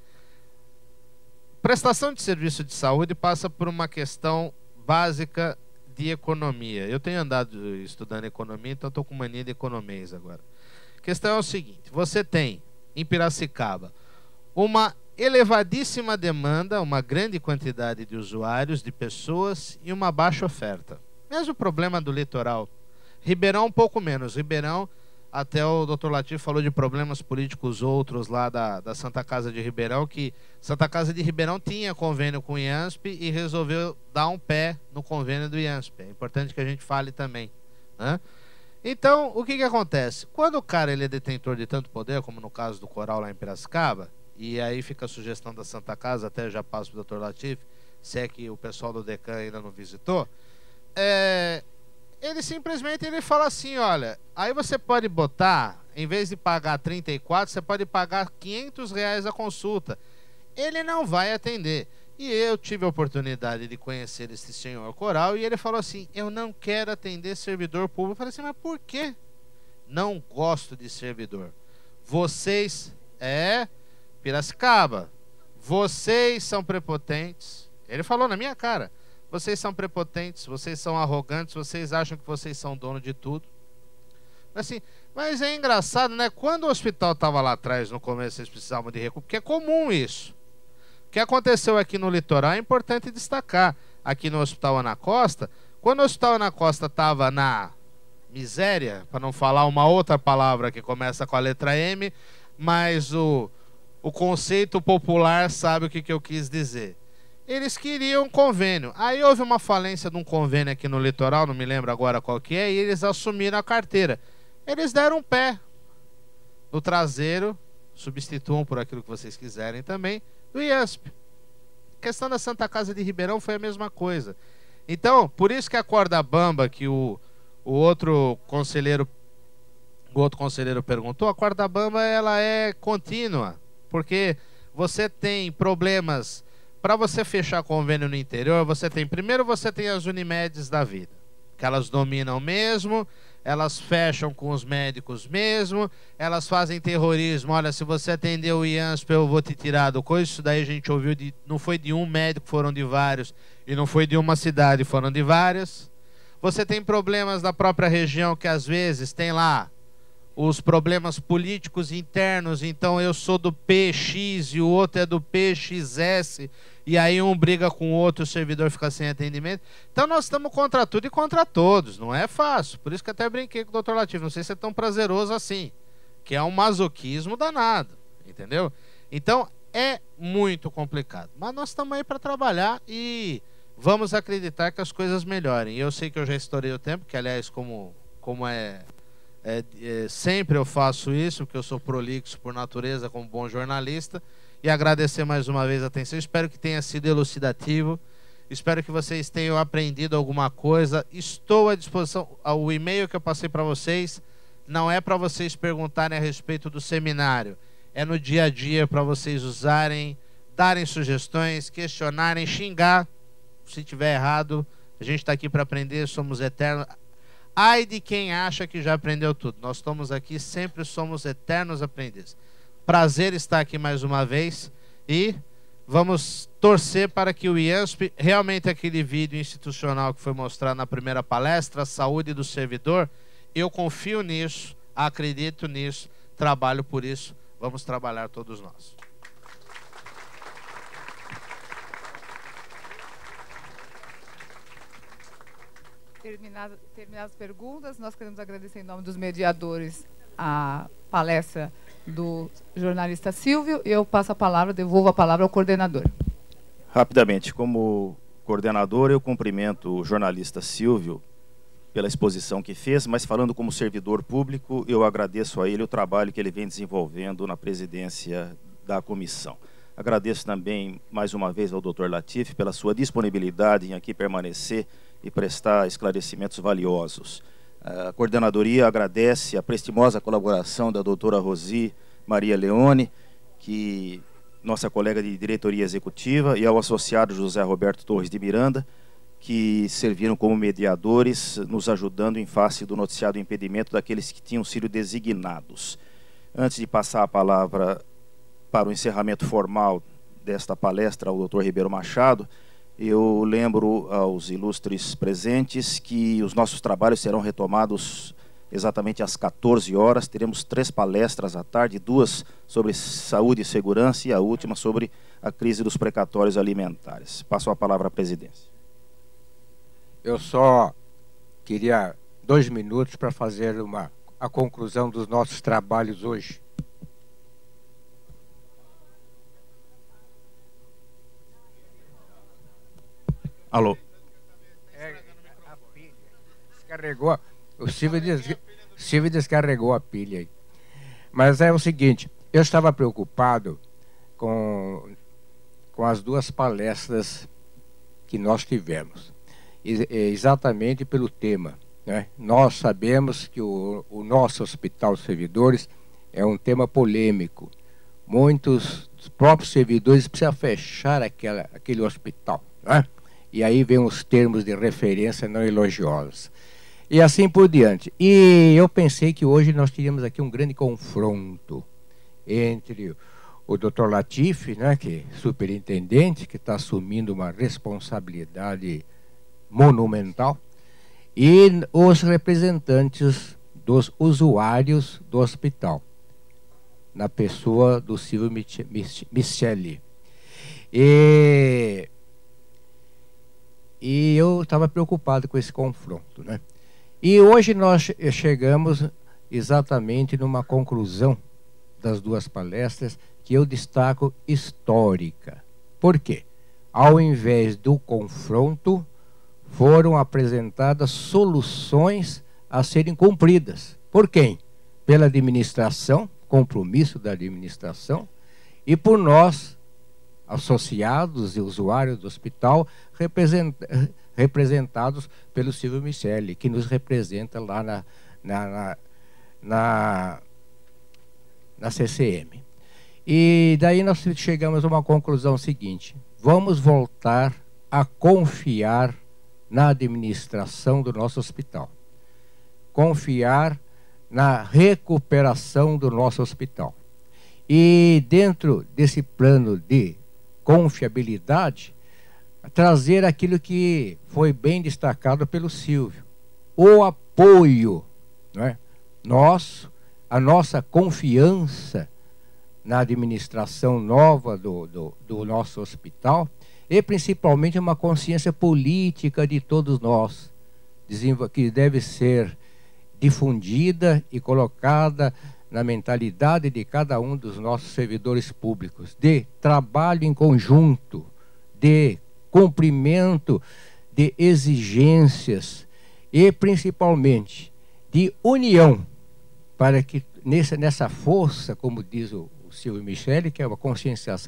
[SPEAKER 3] prestação de serviço de saúde passa por uma questão básica de economia. Eu tenho andado estudando economia, então estou com mania de economês agora. A questão é o seguinte, você tem, em Piracicaba, uma elevadíssima demanda, uma grande quantidade de usuários, de pessoas e uma baixa oferta. Mesmo problema do litoral. Ribeirão um pouco menos. Ribeirão, até o Dr. Latif falou de problemas políticos outros lá da Santa Casa de Ribeirão, que Santa Casa de Ribeirão tinha convênio com o IANSP e resolveu dar um pé no convênio do IANSP. É importante que a gente fale também, né? Então, o que acontece? Quando o cara ele é detentor de tanto poder, como no caso do Coral lá em Piracicaba, e aí fica a sugestão da Santa Casa, até já passo para o Dr. Latif, se é que o pessoal do DECAN ainda não visitou, ele simplesmente fala assim, olha, aí você pode botar, em vez de pagar 34, você pode pagar R$500 a consulta. Ele não vai atender. E eu tive a oportunidade de conhecer esse senhor Coral, e ele falou assim, eu não quero atender servidor público. Eu falei assim, mas por quê? Não gosto de servidor. Vocês, Piracicaba, vocês são prepotentes. Ele falou na minha cara. Vocês são prepotentes, vocês são arrogantes, vocês acham que vocês são dono de tudo. Assim, mas é engraçado, né? Quando o hospital estava lá atrás, no começo, vocês precisavam de recurso, porque é comum isso. O que aconteceu aqui no litoral é importante destacar. Aqui no Hospital Ana Costa, quando o Hospital Ana Costa estava na miséria, para não falar uma outra palavra que começa com a letra M, mas o conceito popular sabe o que eu quis dizer. Eles queriam um convênio. Aí houve uma falência de um convênio aqui no litoral, não me lembro agora qual que é, e eles assumiram a carteira. Eles deram um pé no traseiro, substituam por aquilo que vocês quiserem também, do IANSP. A questão da Santa Casa de Ribeirão foi a mesma coisa. Então, por isso que a corda bamba que o outro conselheiro perguntou, a corda bamba ela é contínua, porque você tem problemas. Para você fechar convênio no interior, primeiro você tem as Unimedes da vida, que elas dominam mesmo, elas fecham com os médicos mesmo, elas fazem terrorismo. Olha, se você atender o IANSP, eu vou te tirar do coisa. Isso daí a gente ouviu, não foi de um médico, foram de vários, e não foi de uma cidade, foram de várias. Você tem problemas da própria região, que às vezes tem lá os problemas políticos internos, então eu sou do PX e o outro é do PXS, e aí um briga com o outro, o servidor fica sem atendimento. Então nós estamos contra tudo e contra todos, não é fácil. Por isso que até brinquei com o Dr. Latif, não sei se é tão prazeroso assim, que é um masoquismo danado, entendeu? Então é muito complicado, mas nós estamos aí para trabalhar e vamos acreditar que as coisas melhorem. Eu sei que eu já estourei o tempo, que aliás como sempre eu faço isso, porque eu sou prolixo por natureza como bom jornalista, e agradecer mais uma vez a atenção. Espero que tenha sido elucidativo, espero que vocês tenham aprendido alguma coisa. Estou à disposição. O e-mail que eu passei para vocês não é para vocês perguntarem a respeito do seminário, é no dia a dia para vocês usarem, darem sugestões, questionarem, xingar se tiver errado. A gente está aqui para aprender, somos eternos. Ai de quem acha que já aprendeu tudo. Nós estamos aqui, sempre somos eternos aprendizes. Prazer estar aqui mais uma vez e vamos torcer para que o IANSP, realmente aquele vídeo institucional que foi mostrado na primeira palestra, a saúde do servidor, eu confio nisso, acredito nisso, trabalho por isso, vamos trabalhar todos nós.
[SPEAKER 2] Terminadas as perguntas, nós queremos agradecer em nome dos mediadores a palestra do jornalista Silvio. Eu passo a palavra, devolvo a palavra ao coordenador.
[SPEAKER 1] Rapidamente, como coordenador, eu cumprimento o jornalista Silvio pela exposição que fez, mas falando como servidor público, eu agradeço a ele o trabalho que ele vem desenvolvendo na presidência da comissão. Agradeço também, mais uma vez, ao Dr. Latif pela sua disponibilidade em aqui permanecer e prestar esclarecimentos valiosos. A coordenadoria agradece a prestimosa colaboração da doutora Rosi Maria Leone, que nossa colega de diretoria executiva, e ao associado José Roberto Torres de Miranda, que serviram como mediadores, nos ajudando em face do noticiado impedimento daqueles que tinham sido designados. Antes de passar a palavra para o encerramento formal desta palestra ao Dr. Ribeiro Machado, eu lembro aos ilustres presentes que os nossos trabalhos serão retomados exatamente às 14 horas. Teremos 3 palestras à tarde, 2 sobre saúde e segurança e a última sobre a crise dos precatórios alimentares. Passo a palavra à presidência.
[SPEAKER 6] Eu só queria 2 minutos para fazer a conclusão dos nossos trabalhos hoje.
[SPEAKER 1] Alô?
[SPEAKER 6] A pilha descarregou. O Silvio descarregou a pilha aí. Mas é o seguinte, eu estava preocupado com as 2 palestras que nós tivemos. Exatamente pelo tema, né? Nós sabemos que o nosso Hospital dos Servidores é um tema polêmico. Muitos dos próprios servidores precisam fechar aquele hospital, né? E aí vem os termos de referência não elogiosos. E assim por diante. E eu pensei que hoje nós teríamos aqui um grande confronto entre o Dr. Latif, né, que é superintendente, que está assumindo uma responsabilidade monumental, e os representantes dos usuários do hospital, na pessoa do Silvio Micheli. E eu estava preocupado com esse confronto, né? E hoje nós chegamos exatamente numa conclusão das 2 palestras que eu destaco histórica. Por quê? Ao invés do confronto, foram apresentadas soluções a serem cumpridas. Por quem? Pela administração, compromisso da administração, e por nós, associados e usuários do hospital, representados pelo Silvio Micheli, que nos representa lá na CCM. E daí nós chegamos a uma conclusão seguinte: vamos voltar a confiar na administração do nosso hospital, confiar na recuperação do nosso hospital. E dentro desse plano de confiabilidade, trazer aquilo que foi bem destacado pelo Silvio, o apoio, né, a nossa confiança na administração nova do nosso hospital, e principalmente uma consciência política de todos nós, que deve ser difundida e colocada na mentalidade de cada um dos nossos servidores públicos, de trabalho em conjunto, de cumprimento de exigências e principalmente de união, para que nessa força, como diz o Silvio Micheli, que é uma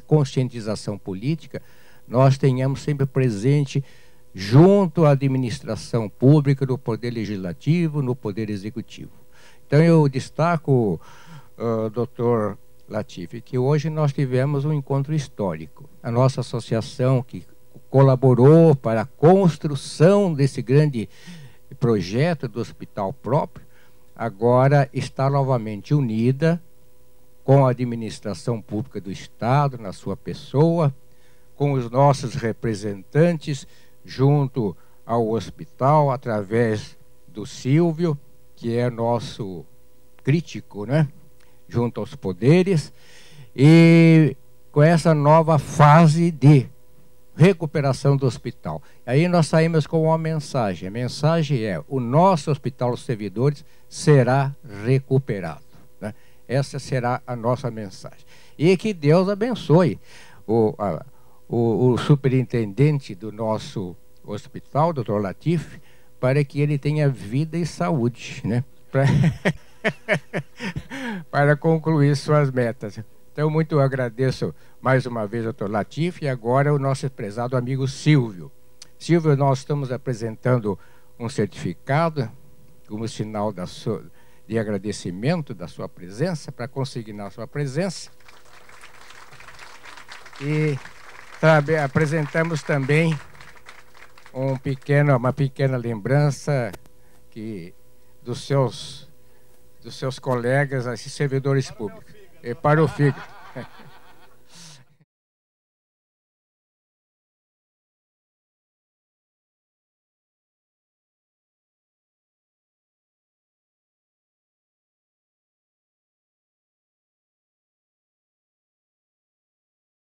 [SPEAKER 6] conscientização política, nós tenhamos sempre presente junto à administração pública, no poder legislativo, no poder executivo. Então eu destaco, Dr. Latif, que hoje nós tivemos um encontro histórico. A nossa associação que colaborou para a construção desse grande projeto do hospital próprio, agora está novamente unida com a administração pública do Estado, na sua pessoa, com os nossos representantes junto ao hospital, através do Silvio, que é nosso crítico, né? Junto aos poderes, e com essa nova fase de recuperação do hospital. Aí nós saímos com uma mensagem. A mensagem é: o nosso Hospital dos Servidores será recuperado, né? Essa será a nossa mensagem. E que Deus abençoe o superintendente do nosso hospital, Dr. Latif, para que ele tenha vida e saúde, né? Para concluir suas metas. Então, muito agradeço mais uma vez ao Dr. Latif e agora o nosso prezado amigo Silvio. Silvio, nós estamos apresentando um certificado como sinal de agradecimento da sua presença, para consignar a sua presença. E apresentamos também uma pequena lembrança dos seus colegas, servidores públicos. E para o fígado.